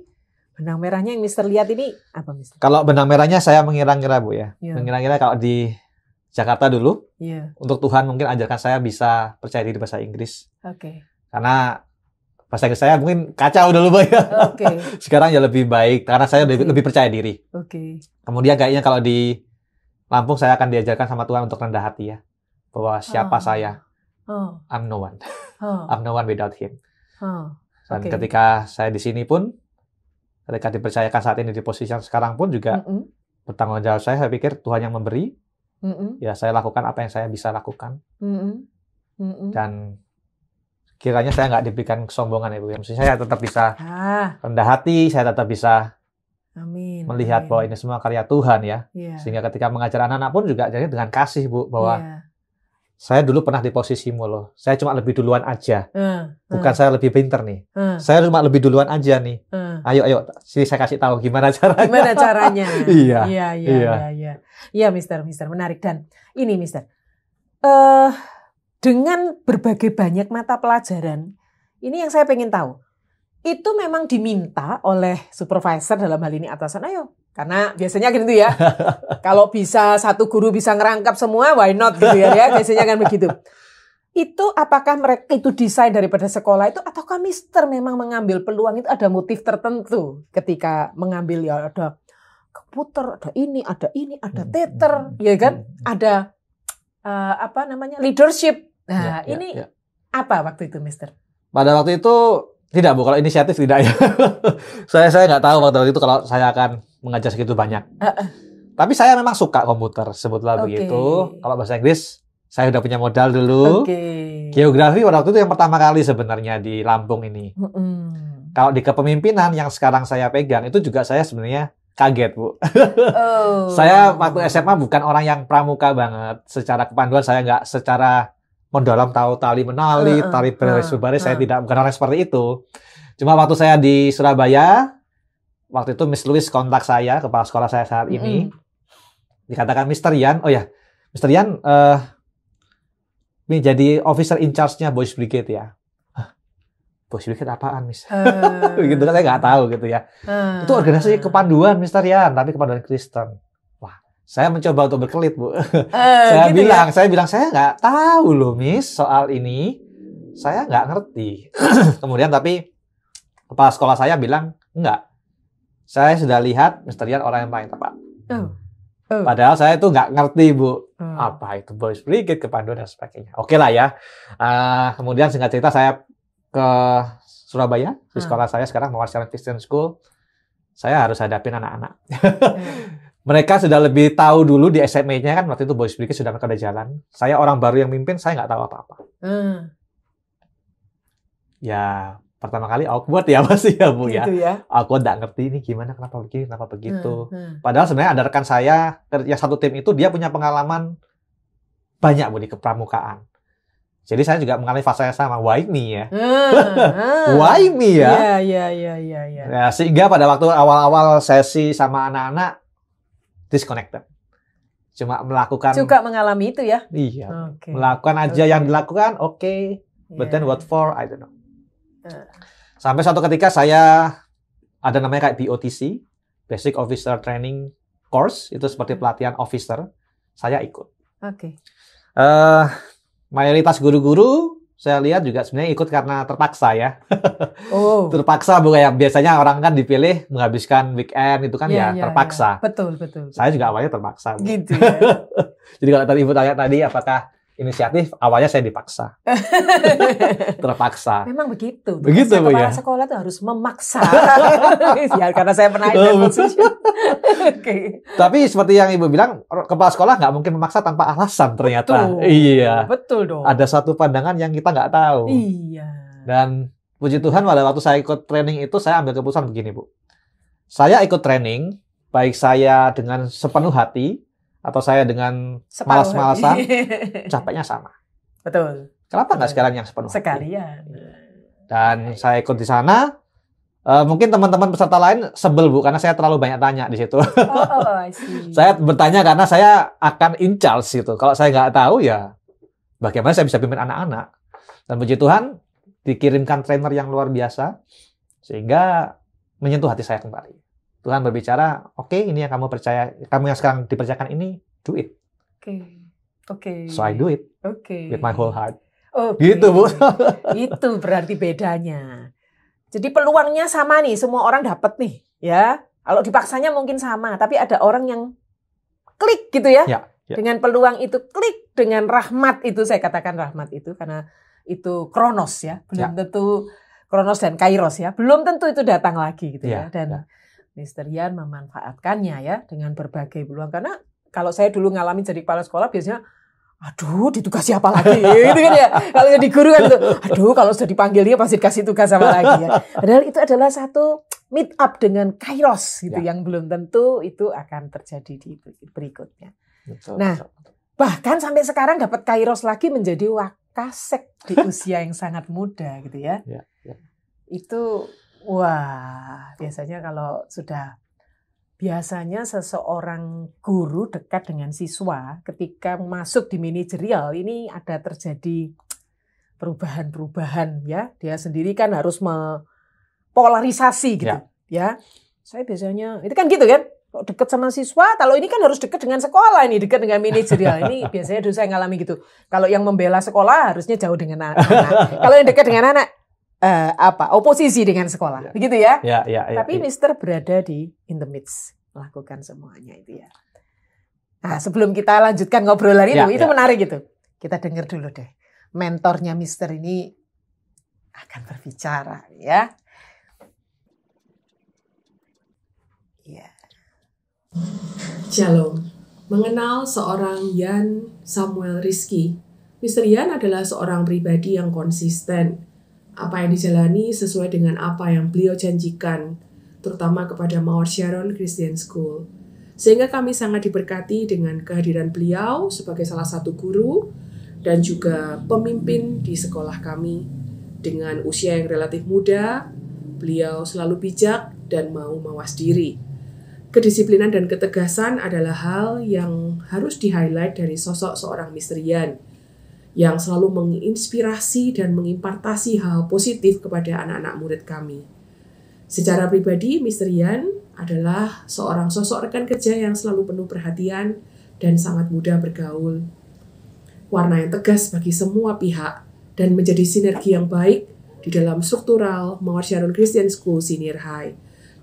benang merahnya yang Mister lihat ini apa Mister? Kalau benang merahnya saya mengira-ngira Bu ya. Mengira-ngira kalau di Jakarta dulu, untuk Tuhan mungkin ajarkan saya bisa percaya diri bahasa Inggris. Karena bahasa Inggris saya mungkin kacau dulu Bu ya. Sekarang ya lebih baik karena saya lebih percaya diri. Kemudian kayaknya kalau di Lampung saya akan diajarkan sama Tuhan untuk rendah hati ya. Bahwa siapa saya. I'm no one. I'm no one without him. Dan ketika saya di sini pun, ketika dipercayakan saat ini di posisi yang sekarang pun juga bertanggung jawab saya pikir Tuhan yang memberi. Ya saya lakukan apa yang saya bisa lakukan. Dan kiranya saya nggak diberikan kesombongan Ibu. Maksudnya saya tetap bisa rendah hati, saya tetap bisa melihat bahwa ini semua karya Tuhan ya. Sehingga ketika mengajar anak-anak pun juga jadi dengan kasih Bu, bahwa saya dulu pernah di posisimu loh. Saya cuma lebih duluan aja. Bukan saya lebih pinter nih. Saya cuma lebih duluan aja nih. Ayo, sini saya kasih tahu gimana caranya. Iya, Mister, menarik. Dan ini Mister, dengan berbagai banyak mata pelajaran, ini yang saya pengen tahu. Itu memang diminta oleh supervisor, dalam hal ini atasan, ayo. Karena biasanya gitu ya. Kalau bisa satu guru bisa ngerangkap semua, why not gitu ya. Biasanya kan begitu. Itu apakah mereka itu desain daripada sekolah itu, ataukah Mister memang mengambil peluang itu ada motif tertentu ketika mengambil, ya ada komputer, ada ini, ada teater, ya kan? Ada leadership. Nah, apa waktu itu Mister? Pada waktu itu tidak Bu, kalau inisiatif tidak ya. saya nggak tahu waktu itu kalau saya akan mengajar segitu banyak. Tapi saya memang suka komputer, sebutlah begitu. Kalau bahasa Inggris, saya udah punya modal dulu. Geografi pada waktu itu yang pertama kali sebenarnya di Lampung ini. Kalau di kepemimpinan yang sekarang saya pegang, itu juga saya sebenarnya kaget Bu. Saya waktu SMA bukan orang yang pramuka banget. Secara kepanduan saya nggak secara mendalam tahu tali menali, tali baris, saya bukan orang seperti itu. Cuma waktu saya di Surabaya, waktu itu Miss Louis kontak saya, kepala sekolah saya saat ini. Dikatakan Mr. Yan, oh ya, Mr. Yan ini jadi officer in charge-nya Boys Brigade ya. Boys Brigade apaan, Miss? Gitu kan saya nggak tahu gitu ya. Itu organisasi kepanduan, Mr. Yan, tapi kepanduan Kristen. Wah, saya mencoba untuk berkelit, Bu. Saya gitu bilang, saya nggak tahu loh, Miss, soal ini. Saya nggak ngerti. Kemudian tapi kepala sekolah saya bilang, enggak. Saya sudah lihat Mr. Yan orang yang paling tepat. Padahal saya itu nggak ngerti, Bu. Apa itu Boys Brigade, kepanduan dan sebagainya. Oke lah ya. Kemudian singkat cerita saya ke Surabaya, di sekolah saya sekarang Mawar Christian School. Saya harus hadapin anak-anak. Mereka sudah lebih tahu dulu di SMA-nya kan, waktu itu Boys Brigade sudah mereka udah jalan. Saya orang baru yang mimpin, saya nggak tahu apa-apa. Ya, pertama kali awkward ya pasti ya, Bu ya. Gitu ya. Aku nggak ngerti ini gimana, kenapa begini, kenapa begitu. Padahal sebenarnya ada rekan saya, yang satu tim itu dia punya pengalaman banyak, Bu, di kepramukaan. Jadi saya juga mengalami fase yang sama. Why me ya? Why me ya? Iya. Ya, sehingga pada waktu awal-awal sesi sama anak-anak, disconnected. Cuma melakukan... Juga mengalami itu ya? Iya. Okay. Melakukan aja yang dilakukan, oke. But then what for, I don't know. Sampai suatu ketika saya ada namanya kayak BOTC, Basic Officer Training Course, itu seperti pelatihan officer, saya ikut. Oke. Mayoritas guru-guru saya lihat juga sebenarnya ikut karena terpaksa ya. Terpaksa, Bu, kayak biasanya orang kan dipilih menghabiskan weekend itu kan terpaksa. Betul. Saya juga awalnya terpaksa, Bu. Gitu ya. Jadi kalau tadi Ibu tanya tadi apakah inisiatif, awalnya saya dipaksa. Terpaksa. Memang begitu. Begitu, Bu, ya. Kepala sekolah itu harus memaksa. Ya, karena saya pernah itu posisi. Oke. Tapi seperti yang Ibu bilang, kepala sekolah nggak mungkin memaksa tanpa alasan ternyata. Betul. Iya. Betul dong. Ada satu pandangan yang kita nggak tahu. Iya. Dan puji Tuhan pada waktu saya ikut training itu, saya ambil keputusan begini, Bu. Saya ikut training, baik saya dengan sepenuh hati, atau saya dengan malas-malasan, capeknya sama. Betul. Kenapa nggak sekalian yang sepenuh hati? Sekalian. Dan saya ikut di sana. Mungkin teman-teman peserta lain sebel, Bu, karena saya terlalu banyak tanya di situ. I see. Saya bertanya karena saya akan in charge gitu. Kalau saya nggak tahu ya, bagaimana saya bisa pimpin anak-anak? Dan puji Tuhan, dikirimkan trainer yang luar biasa, sehingga menyentuh hati saya kembali. Tuhan berbicara, oke, ini yang kamu percaya, kamu yang sekarang dipercayakan ini, do it. Oke. So I do it. With my whole heart. Gitu, Bu. Itu berarti bedanya. Jadi peluangnya sama nih, semua orang dapat nih, ya. Kalau dipaksanya mungkin sama, tapi ada orang yang klik gitu ya. Ya. Dengan peluang itu klik, dengan rahmat itu, saya katakan rahmat itu karena itu kronos ya, belum tentu kronos dan kairos ya, belum tentu itu datang lagi gitu ya. Dan Mr. Yan memanfaatkannya ya dengan berbagai peluang, karena kalau saya dulu ngalamin jadi kepala sekolah biasanya aduh ditugasi apa lagi gitu kan ya. Kalau jadi guru kan tuh, aduh kalau sudah dipanggil dia pasti dikasih tugas apa lagi ya. Padahal itu adalah satu meet up dengan kairos gitu yang belum tentu itu akan terjadi di berikutnya. Betul, nah, bahkan sampai sekarang dapat kairos lagi menjadi wakasek di usia yang sangat muda gitu ya. Itu wah, biasanya kalau sudah biasanya seseorang guru dekat dengan siswa ketika masuk di manajerial ini ada terjadi perubahan-perubahan ya. Dia sendiri kan harus mempolarisasi gitu ya. Saya biasanya itu kan gitu kan. Dekat sama siswa, kalau ini kan harus dekat dengan sekolah, ini dekat dengan manajerial. Ini biasanya dulu saya ngalami gitu. Kalau yang membela sekolah harusnya jauh dengan anak. Kalau yang dekat dengan anak oposisi dengan sekolah, begitu ya. Tapi Mister berada di in the midst, melakukan semuanya itu ya. Nah, sebelum kita lanjutkan ngobrolan itu menarik gitu. Kita dengar dulu deh. Mentornya Mister ini akan berbicara ya. Shalom. Mengenal seorang Yan Samuel Rizky. Mr. Yan adalah seorang pribadi yang konsisten. Apa yang dijalani sesuai dengan apa yang beliau janjikan, terutama kepada Mawar Sharon Christian School. Sehingga kami sangat diberkati dengan kehadiran beliau sebagai salah satu guru dan juga pemimpin di sekolah kami. Dengan usia yang relatif muda, beliau selalu bijak dan mau mawas diri. Kedisiplinan dan ketegasan adalah hal yang harus di-highlight dari sosok seorang Mr. Yan yang selalu menginspirasi dan mengimpartasi hal positif kepada anak-anak murid kami. Secara pribadi, Mr. Yan adalah seorang sosok rekan kerja yang selalu penuh perhatian dan sangat mudah bergaul. Warna yang tegas bagi semua pihak dan menjadi sinergi yang baik di dalam struktural Mawar Syahrul Christian School Senior High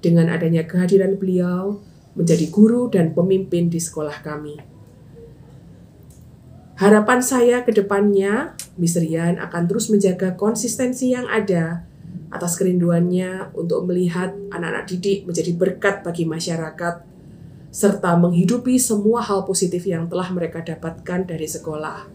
dengan adanya kehadiran beliau menjadi guru dan pemimpin di sekolah kami. Harapan saya ke depannya, Mr. Yan akan terus menjaga konsistensi yang ada atas kerinduannya untuk melihat anak-anak didik menjadi berkat bagi masyarakat, serta menghidupi semua hal positif yang telah mereka dapatkan dari sekolah.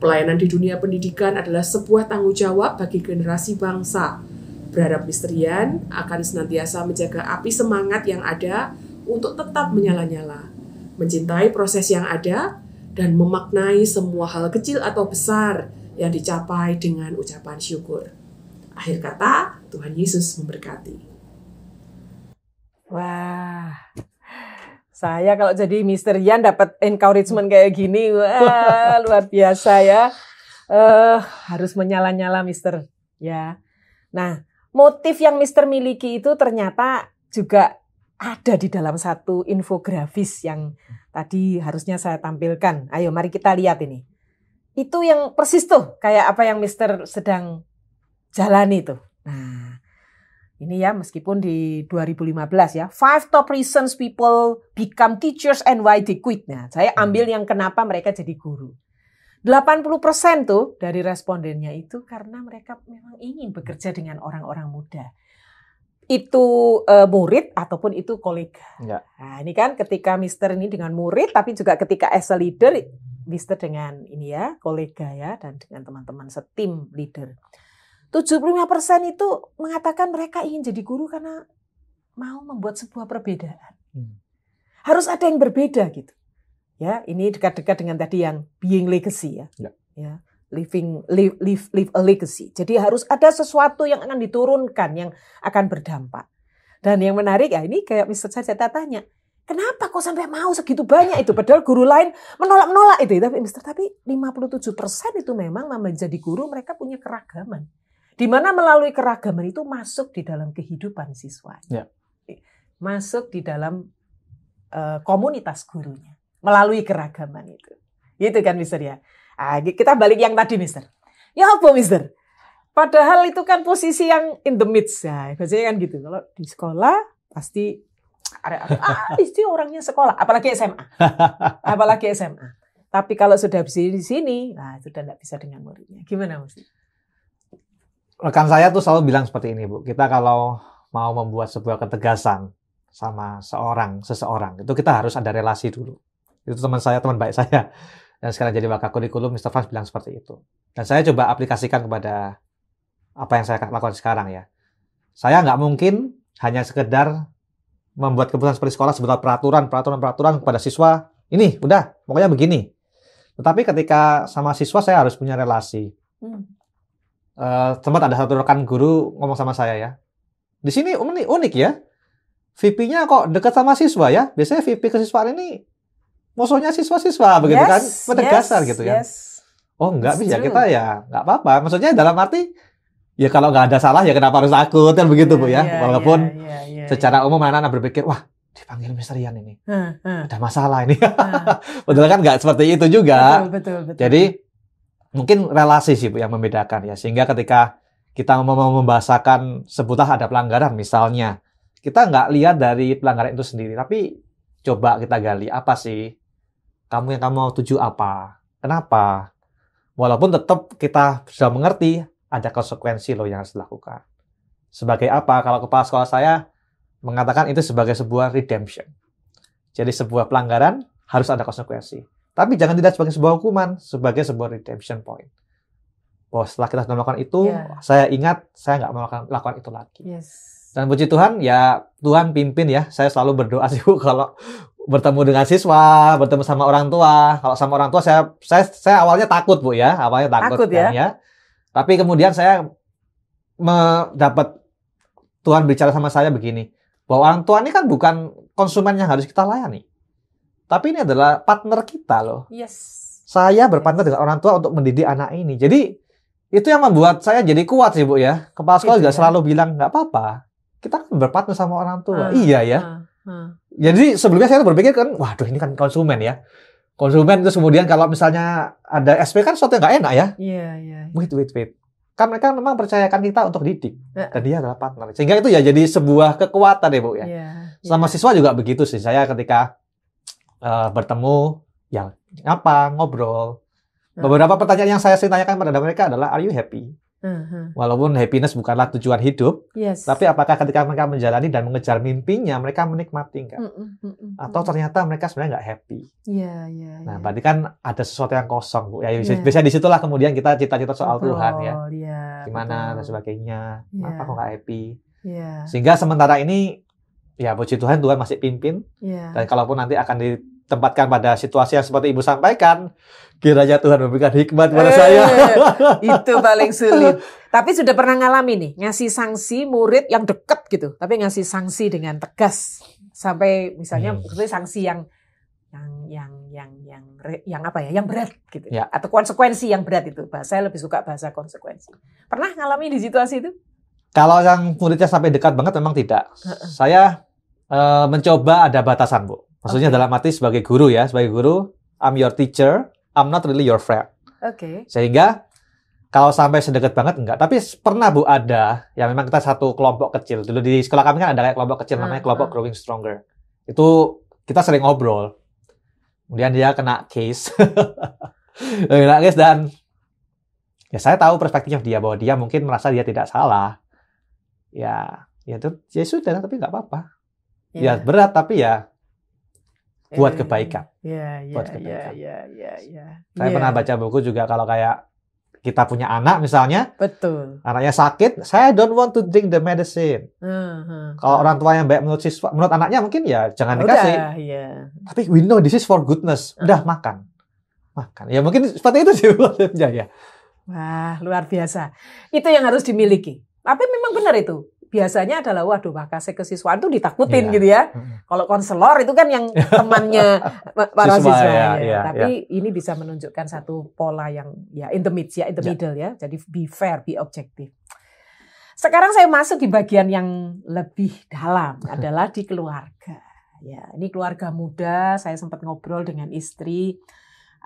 Pelayanan di dunia pendidikan adalah sebuah tanggung jawab bagi generasi bangsa. Berharap Mr. Yan akan senantiasa menjaga api semangat yang ada untuk tetap menyala-nyala, mencintai proses yang ada, dan memaknai semua hal kecil atau besar yang dicapai dengan ucapan syukur. Akhir kata, Tuhan Yesus memberkati. Wah, saya kalau jadi Mr. Yan dapat encouragement kayak gini, wah luar biasa ya. Harus menyala-nyala Mr. Ya. Nah, motif yang Mr. miliki itu ternyata juga ada di dalam satu infografis yang tadi harusnya saya tampilkan. Ayo mari kita lihat ini. Itu yang persis tuh kayak apa yang Mr. sedang jalani tuh. Nah, ini ya meskipun di 2015 ya. 5 top reasons people become teachers and why they quit. Nah, saya ambil yang kenapa mereka jadi guru. 80% tuh dari respondennya itu karena mereka memang ingin bekerja dengan orang-orang muda. Itu murid ataupun itu kolega. Ya. Nah, ini kan ketika Mister ini dengan murid, tapi juga ketika as a leader, Mister dengan ini ya, kolega ya, dan dengan teman-teman setim leader. 75% itu mengatakan mereka ingin jadi guru karena mau membuat sebuah perbedaan. Harus ada yang berbeda gitu. Ya, ini dekat-dekat dengan tadi yang being legacy ya. Ya. Live a legacy. Jadi harus ada sesuatu yang akan diturunkan yang akan berdampak. Dan yang menarik ya ini kayak Mister saya tanya, kenapa kok sampai mau segitu banyak itu? Padahal guru lain menolak itu. Tapi Mister 57% itu memang menjadi guru mereka punya keragaman. Di mana melalui keragaman itu masuk di dalam kehidupan siswa. Ya. Masuk di dalam komunitas gurunya melalui keragaman itu. Gitu kan Mister ya. Nah, kita balik yang tadi, Mister. Ya apa, Mister? Padahal itu kan posisi yang in the midst. Ya, biasanya kan gitu. Kalau di sekolah, pasti itu orangnya sekolah. Apalagi SMA. Tapi kalau sudah di sini, nah sudah tidak bisa dengan muridnya. Gimana, Mas? Rekan saya tuh selalu bilang seperti ini, Bu. Kita kalau mau membuat sebuah ketegasan sama seseorang, itu kita harus ada relasi dulu. Itu teman baik saya. Dan sekarang jadi wakil kurikulum, Mr. Franz bilang seperti itu. Dan saya coba aplikasikan kepada apa yang saya lakukan sekarang ya. Saya nggak mungkin hanya sekedar membuat keputusan seperti sekolah, sebuah peraturan kepada siswa. Ini, udah, pokoknya begini. Tetapi ketika sama siswa, saya harus punya relasi. Sempat ada satu rekan guru ngomong sama saya ya. Di sini unik ya. VP-nya kok dekat sama siswa ya. Biasanya VP kesiswaan ini musuhnya siswa-siswa begitu kan, penegasan gitu ya. Oh enggak bisa kita ya nggak apa-apa. Maksudnya dalam arti ya kalau nggak ada salah ya kenapa harus takut kan begitu Bu ya. Walaupun secara umum anak-anak berpikir wah dipanggil Mr. Yan ini ada masalah ini. Padahal kan nggak seperti itu juga. Betul. Jadi mungkin relasi sih Bu yang membedakan ya. Sehingga ketika kita mau membahasakan sebuah ada pelanggaran misalnya, kita nggak lihat dari pelanggaran itu sendiri, tapi coba kita gali apa sih kamu mau tuju apa? Kenapa? Walaupun tetap kita sudah mengerti ada konsekuensi loh yang harus dilakukan. Sebagai apa? Kalau kepala sekolah saya mengatakan itu sebagai sebuah redemption. Jadi sebuah pelanggaran harus ada konsekuensi. Tapi jangan dilihat sebagai sebuah hukuman, sebagai sebuah redemption point. Bahwa setelah kita sudah melakukan itu, saya ingat saya nggak melakukan itu lagi. Dan puji Tuhan, ya Tuhan pimpin ya. Saya selalu berdoa sih Bu kalau bertemu dengan siswa, bertemu sama orang tua. Kalau sama orang tua saya awalnya takut Bu ya, takut kan, ya. Tapi kemudian saya mendapat Tuhan bicara sama saya begini, bahwa orang tua ini kan bukan konsumen yang harus kita layani, tapi ini adalah partner kita loh. Yes. Saya berpartner dengan orang tua untuk mendidik anak ini. Jadi itu yang membuat saya jadi kuat sih Bu ya. Kepala sekolah juga selalu bilang nggak apa-apa, kita kan berpartner sama orang tua. Iya ya. Jadi sebelumnya saya tuh berpikir kan, waduh ini kan konsumen ya. Konsumen terus kemudian kalau misalnya ada SP kan sesuatu yang nggak enak ya. Iya. Wait. Kan mereka memang percayakan kita untuk didik. Dan dia adalah partner. Sehingga itu ya jadi sebuah kekuatan ya Bu ya. Sama siswa juga begitu sih. Saya ketika bertemu, ya ngobrol. Beberapa pertanyaan yang saya sering tanyakan pada mereka adalah, are you happy? Walaupun happiness bukanlah tujuan hidup, tapi apakah ketika mereka menjalani dan mengejar mimpinya, mereka menikmati nggak? Atau ternyata mereka sebenarnya nggak happy? Nah, berarti kan ada sesuatu yang kosong, Bu. Ya, biasanya disitulah kemudian kita cita-cita soal Tuhan ya. Gimana dan sebagainya. Apa kok nggak happy? Sehingga sementara ini, ya puji Tuhan, Tuhan masih pimpin. Dan kalaupun nanti akan ditempatkan pada situasi yang seperti Ibu sampaikan, kiranya Tuhan memberikan hikmat kepada saya. Itu paling sulit. Tapi sudah pernah ngalami nih, ngasih sanksi murid yang dekat gitu, tapi ngasih sanksi dengan tegas sampai misalnya sanksi yang apa ya, yang berat gitu, atau konsekuensi yang berat itu. Saya lebih suka bahasa konsekuensi. Pernah ngalami di situasi itu? Kalau yang muridnya sampai dekat banget memang tidak. Saya mencoba ada batasan, Bu. Maksudnya dalam arti sebagai guru ya, sebagai guru, I'm your teacher. I'm not really your friend. Sehingga kalau sampai sedekat banget enggak. Tapi pernah Bu ada, ya memang kita satu kelompok kecil. Dulu di sekolah kami kan ada kayak kelompok kecil namanya kelompok Growing Stronger. Itu kita sering ngobrol. Kemudian dia kena case. Dan ya saya tahu perspektifnya dia bahwa dia mungkin merasa dia tidak salah. Ya sudah, tapi nggak apa-apa. Ya berat tapi ya buat kebaikan. Buat kebaikan. Saya pernah baca buku juga kalau kayak kita punya anak misalnya. Betul. Anaknya sakit, saya don't want to drink the medicine. Kalau orang tua yang baik menurut anaknya mungkin ya jangan dikasih. Tapi we know this is for goodness. Udah makan. Ya mungkin seperti itu sih ya. Wah, luar biasa. Itu yang harus dimiliki. Tapi memang benar itu. Biasanya adalah waduh kasih ke siswa itu ditakutin gitu ya. Kalau konselor itu kan yang temannya para siswa ya. Tapi ini bisa menunjukkan satu pola yang ya in the middle ya. Jadi be fair, be objective. Sekarang saya masuk di bagian yang lebih dalam adalah di keluarga. Ya, ini keluarga muda, saya sempat ngobrol dengan istri.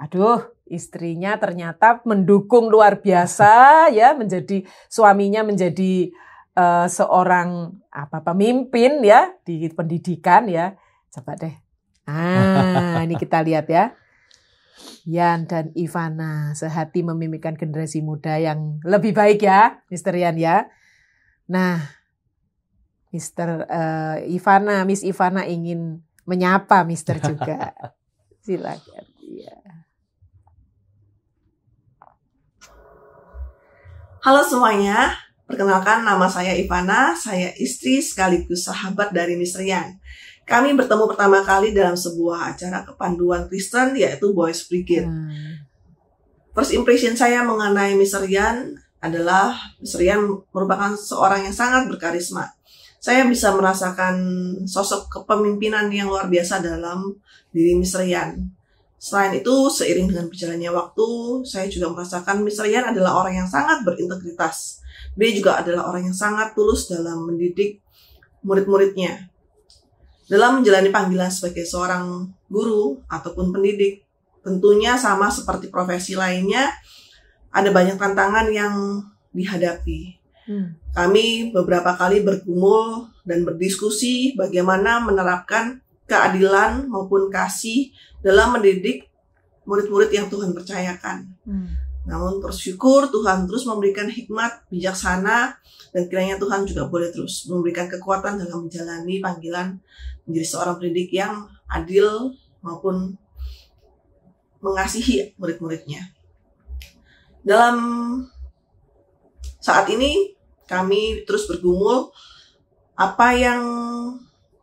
Aduh, istrinya ternyata mendukung luar biasa ya, suaminya menjadi seorang pemimpin ya di pendidikan ya. Coba deh. Ini kita lihat ya. Yan dan Ivana sehati memimpikan generasi muda yang lebih baik ya, Mr. Yan ya. Nah, Miss Ivana ingin menyapa Mr. juga. Silakan. Ya. Halo semuanya. Perkenalkan, nama saya Ivana, saya istri sekaligus sahabat dari Mr. Yan. Kami bertemu pertama kali dalam sebuah acara kepanduan Kristen, yaitu Boys Brigade. First impression saya mengenai Mr. Yan adalah Mr. Yan merupakan seorang yang sangat berkarisma. Saya bisa merasakan sosok kepemimpinan yang luar biasa dalam diri Mr. Yan. Selain itu, seiring dengan berjalannya waktu, saya juga merasakan Mr. Yan adalah orang yang sangat berintegritas. Dia juga adalah orang yang sangat tulus dalam mendidik murid-muridnya. Dalam menjalani panggilan sebagai seorang guru ataupun pendidik, tentunya sama seperti profesi lainnya, ada banyak tantangan yang dihadapi. Kami beberapa kali bergumul dan berdiskusi bagaimana menerapkan keadilan maupun kasih dalam mendidik murid-murid yang Tuhan percayakan. Namun bersyukur Tuhan terus memberikan hikmat bijaksana, dan kiranya Tuhan juga boleh terus memberikan kekuatan dalam menjalani panggilan menjadi seorang pendidik yang adil maupun mengasihi murid-muridnya. Dalam saat ini kami terus bergumul apa yang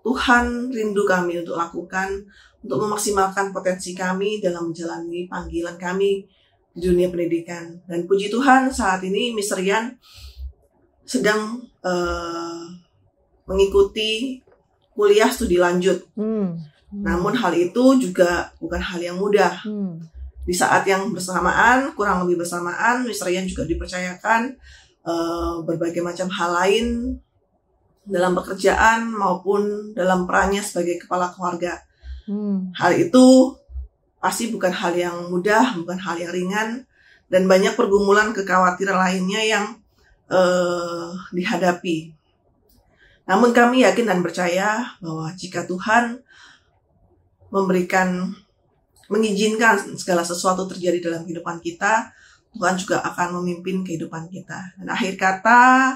Tuhan rindu kami untuk lakukan untuk memaksimalkan potensi kami dalam menjalani panggilan kami di dunia pendidikan. Dan puji Tuhan saat ini Mr. Yan sedang mengikuti kuliah studi lanjut. Namun hal itu juga bukan hal yang mudah. Di saat yang bersamaan, kurang lebih bersamaan, Mr. Ian juga dipercayakan berbagai macam hal lain dalam pekerjaan maupun dalam perannya sebagai kepala keluarga. Hal itu pasti bukan hal yang mudah, bukan hal yang ringan, dan banyak pergumulan kekhawatiran lainnya yang dihadapi. Namun kami yakin dan percaya bahwa jika Tuhan mengizinkan segala sesuatu terjadi dalam kehidupan kita, Tuhan juga akan memimpin kehidupan kita. Dan akhir kata,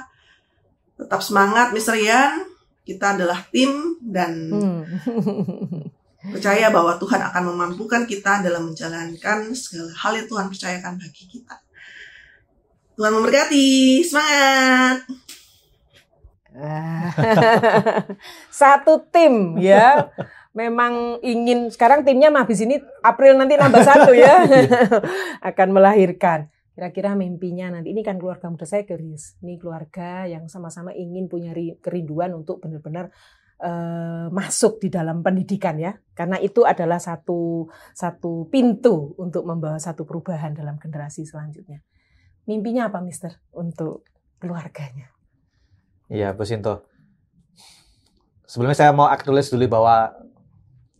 tetap semangat Mr. Ian, kita adalah tim dan percaya bahwa Tuhan akan memampukan kita dalam menjalankan segala hal yang Tuhan percayakan bagi kita. Tuhan memberkati, semangat! Satu tim ya. Memang ingin, sekarang timnya habis ini April nanti nambah 1 ya. Akan melahirkan. Kira-kira mimpinya nanti, ini kan keluarga muda saya Keris. Ini keluarga yang sama-sama ingin punya kerinduan untuk benar-benar masuk di dalam pendidikan ya. Karena itu adalah satu pintu untuk membawa satu perubahan dalam generasi selanjutnya. Mimpinya apa Mister untuk keluarganya? Iya, Bu Sinto. Sebelumnya saya mau acknowledge dulu bahwa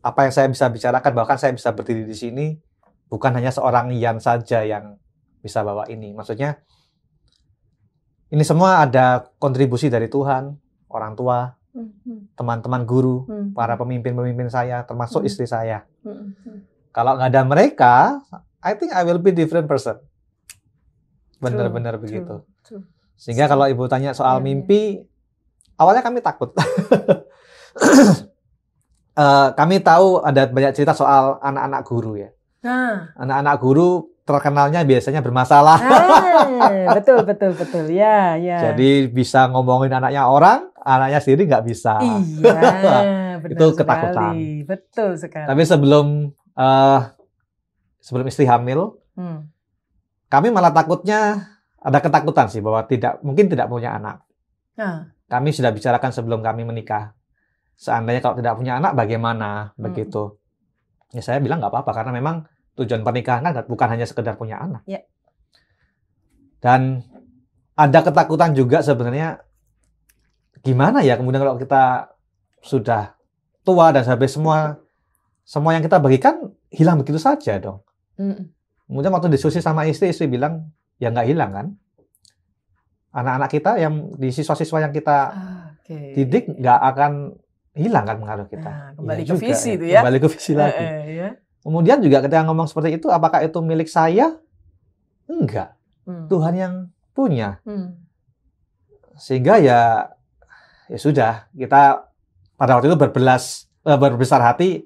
apa yang saya bisa bicarakan, bahkan saya bisa berdiri di sini, bukan hanya seorang Ian saja yang bisa bawa ini. Maksudnya, ini semua ada kontribusi dari Tuhan, orang tua, teman-teman guru, para pemimpin-pemimpin saya, termasuk istri saya. Kalau nggak ada mereka, I think I will be different person. Benar-benar begitu. Sehingga kalau Ibu tanya soal mimpi, awalnya kami takut. Kami tahu ada banyak cerita soal anak-anak guru ya. Anak-anak guru terkenalnya biasanya bermasalah. Betul. Ya. Jadi bisa ngomongin anaknya orang, anaknya sendiri nggak bisa. Iya, benar itu ketakutan. Sekali. Betul sekali. Tapi sebelum istri hamil, kami malah takutnya ada ketakutan sih bahwa mungkin tidak punya anak. Kami sudah bicarakan sebelum kami menikah. Seandainya kalau tidak punya anak, bagaimana? Begitu. Ya saya bilang nggak apa-apa, karena memang tujuan pernikahan kan bukan hanya sekedar punya anak. Ya. Dan ada ketakutan juga sebenarnya, gimana ya kemudian kalau kita sudah tua dan sampai semua yang kita bagikan hilang begitu saja dong. Kemudian waktu diskusi sama istri bilang, ya nggak hilang kan? Anak-anak kita yang di siswa-siswa yang kita didik nggak akan hilang kan pengaruh kita. Kembali ke visi itu ya. Kembali ke visi lagi. Kemudian juga ketika ngomong seperti itu, apakah itu milik saya? Enggak. Tuhan yang punya. Sehingga ya sudah, kita pada waktu itu berbesar hati,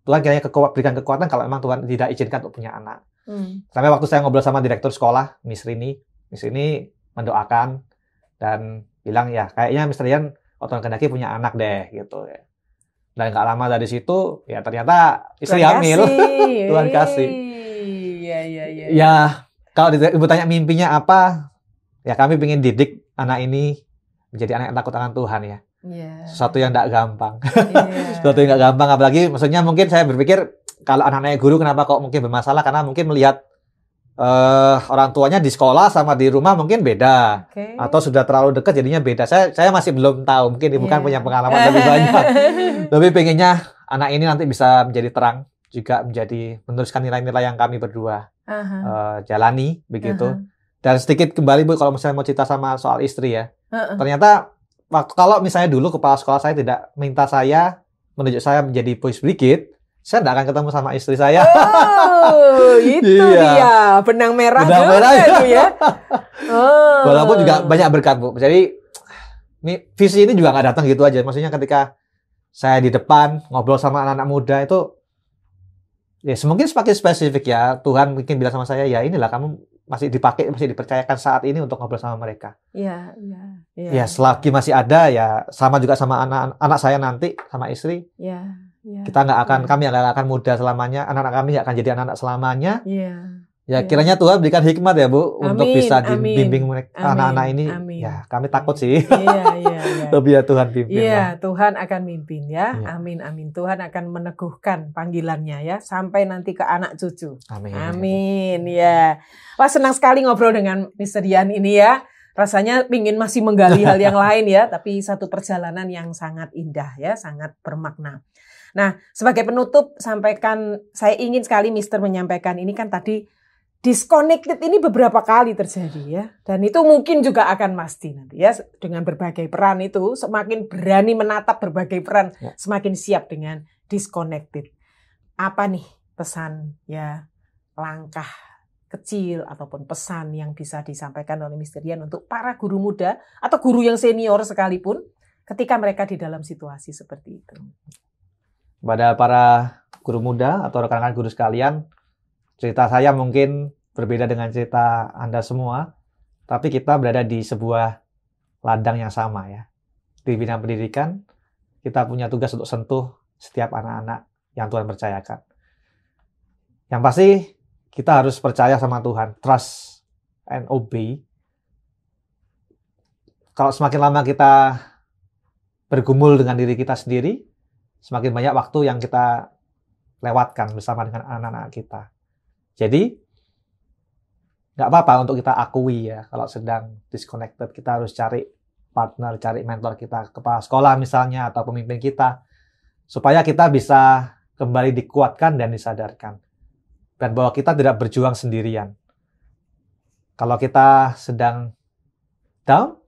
Tuhan kiranya berikan kekuatan kalau memang Tuhan tidak izinkan untuk punya anak. Sampai waktu saya ngobrol sama direktur sekolah, Miss Rini mendoakan dan bilang ya kayaknya Mr. Ian Tuhan kehendaki punya anak deh gitu ya. Dan nggak lama dari situ ya ternyata istri hamil. Tuhan kasih. Iya. Ya kalau Ibu tanya mimpinya apa, ya kami ingin didik anak ini menjadi anak yang takut akan Tuhan ya. Sesuatu yang nggak gampang. Sesuatu yang nggak gampang, apalagi maksudnya mungkin saya berpikir kalau anak-anak guru kenapa kok mungkin bermasalah, karena mungkin melihat orang tuanya di sekolah sama di rumah mungkin beda, atau sudah terlalu dekat jadinya beda. Saya masih belum tahu, mungkin Ibu kan punya pengalaman lebih banyak. Lebih pengennya anak ini nanti bisa menjadi terang, juga menjadi meneruskan nilai-nilai yang kami berdua jalani begitu. Dan sedikit kembali Bu, kalau misalnya mau cerita sama soal istri ya, ternyata kalau misalnya dulu kepala sekolah saya tidak minta saya menunjuk saya menjadi voice brigade, saya tidak akan ketemu sama istri saya. Oh, itu dia benang merah itu ya. Walaupun juga banyak berkat Bu. Jadi visi ini juga nggak datang gitu aja. Maksudnya ketika saya di depan ngobrol sama anak-anak muda itu, ya mungkin semakin spesifik ya. Tuhan mungkin bilang sama saya, ya inilah kamu masih dipercayakan saat ini untuk ngobrol sama mereka. Iya. Ya selagi masih ada ya, sama juga sama anak saya nanti sama istri. Iya. Kita nggak akan, kami nggak akan muda selamanya, anak-anak kami nggak akan jadi anak-anak selamanya. Ya, Ya. kiranya Tuhan berikan hikmat ya Bu untuk Amin, bisa amin, dibimbing mereka amin, anak-anak ini. amin. Ya, kami takut sih. Iya. Lebih ya Tuhan pimpin. Iya, Tuhan akan mimpin ya. Iya. Amin, amin. Tuhan akan meneguhkan panggilannya ya sampai nanti ke anak cucu. Amin. Amin, ya. Wah, senang sekali ngobrol dengan Mr. Yan ini ya. Rasanya pingin masih menggali hal yang lain ya, tapi satu perjalanan yang sangat indah ya, sangat bermakna. Nah, sebagai penutup, saya ingin sekali Mr. menyampaikan ini kan tadi disconnected ini beberapa kali terjadi ya. Dan itu mungkin juga akan pasti nanti ya. Dengan berbagai peran itu, semakin berani menatap berbagai peran, Ya. semakin siap dengan disconnected. Apa nih pesan ya, langkah kecil ataupun pesan yang bisa disampaikan oleh Mr. Yan untuk para guru muda atau guru yang senior sekalipun ketika mereka di dalam situasi seperti itu? Pada para guru muda atau rekan-rekan guru sekalian, cerita saya mungkin berbeda dengan cerita Anda semua, tapi kita berada di sebuah ladang yang sama ya. Di bidang pendidikan, kita punya tugas untuk sentuh setiap anak-anak yang Tuhan percayakan. Yang pasti, kita harus percaya sama Tuhan, trust and obey. Kalau semakin lama kita bergumul dengan diri kita sendiri, semakin banyak waktu yang kita lewatkan bersama dengan anak-anak kita. Jadi, nggak apa-apa untuk kita akui ya, kalau sedang disconnected, kita harus cari partner, cari mentor kita, kepala sekolah misalnya, atau pemimpin kita, supaya kita bisa kembali dikuatkan dan disadarkan. Dan bahwa kita tidak berjuang sendirian. Kalau kita sedang down,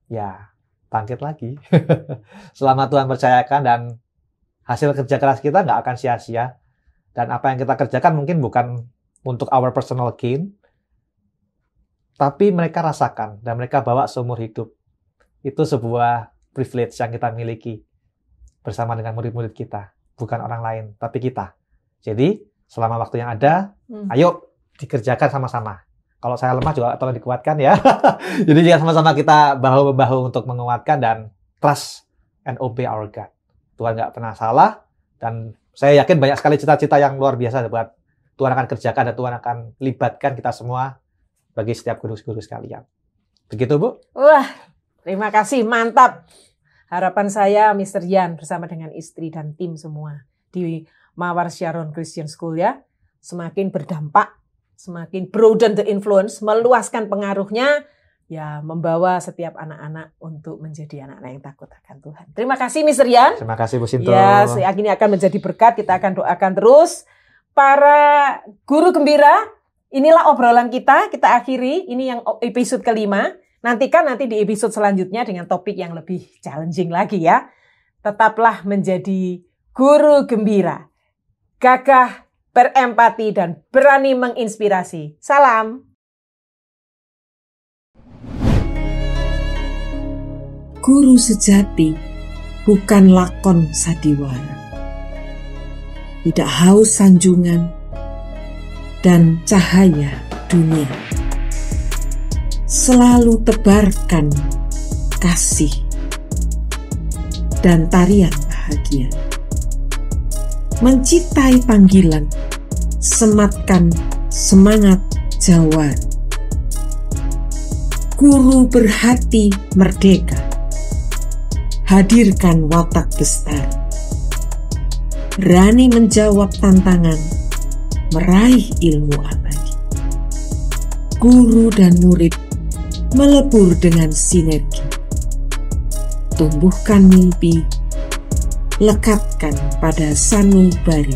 ya bangkit lagi. Selama Tuhan percayakan dan hasil kerja keras kita nggak akan sia-sia. Dan apa yang kita kerjakan mungkin bukan untuk our personal gain, tapi mereka rasakan dan mereka bawa seumur hidup. Itu sebuah privilege yang kita miliki bersama dengan murid-murid kita. Bukan orang lain, tapi kita. Jadi, selama waktu yang ada, ayo dikerjakan sama-sama. Kalau saya lemah juga tolong dikuatkan ya. Jadi jangan sama-sama kita bahu-membahu untuk menguatkan dan trust and obey our God. Tuhan nggak pernah salah dan saya yakin banyak sekali cita-cita yang luar biasa buat Tuhan akan kerjakan dan Tuhan akan libatkan kita semua bagi setiap guru-guru sekalian. Begitu Bu? Wah, terima kasih, mantap. Harapan saya Mr. Yan bersama dengan istri dan tim semua di Mawar Sharon Christian School ya, semakin berdampak, semakin broaden the influence, meluaskan pengaruhnya, ya membawa setiap anak-anak untuk menjadi anak-anak yang takut akan Tuhan. Terima kasih Mr. Yan. Terima kasih Bu Sinto. Ya, saya yakin ini akan menjadi berkat, kita akan doakan terus. Para guru gembira, inilah obrolan kita akhiri, ini yang episode kelima. Nantikan nanti di episode selanjutnya dengan topik yang lebih challenging lagi ya. Tetaplah menjadi guru gembira. Gagah, berempati, dan berani menginspirasi. Salam. Guru sejati bukan lakon sandiwara. Tidak haus sanjungan dan cahaya dunia. Selalu tebarkan kasih dan tarian bahagia. Mencintai panggilan, sematkan semangat jawara. Guru berhati merdeka. Hadirkan watak bestari, berani menjawab tantangan, meraih ilmu abadi. Guru dan murid melebur dengan sinergi, tumbuhkan mimpi, lekatkan pada sanubari.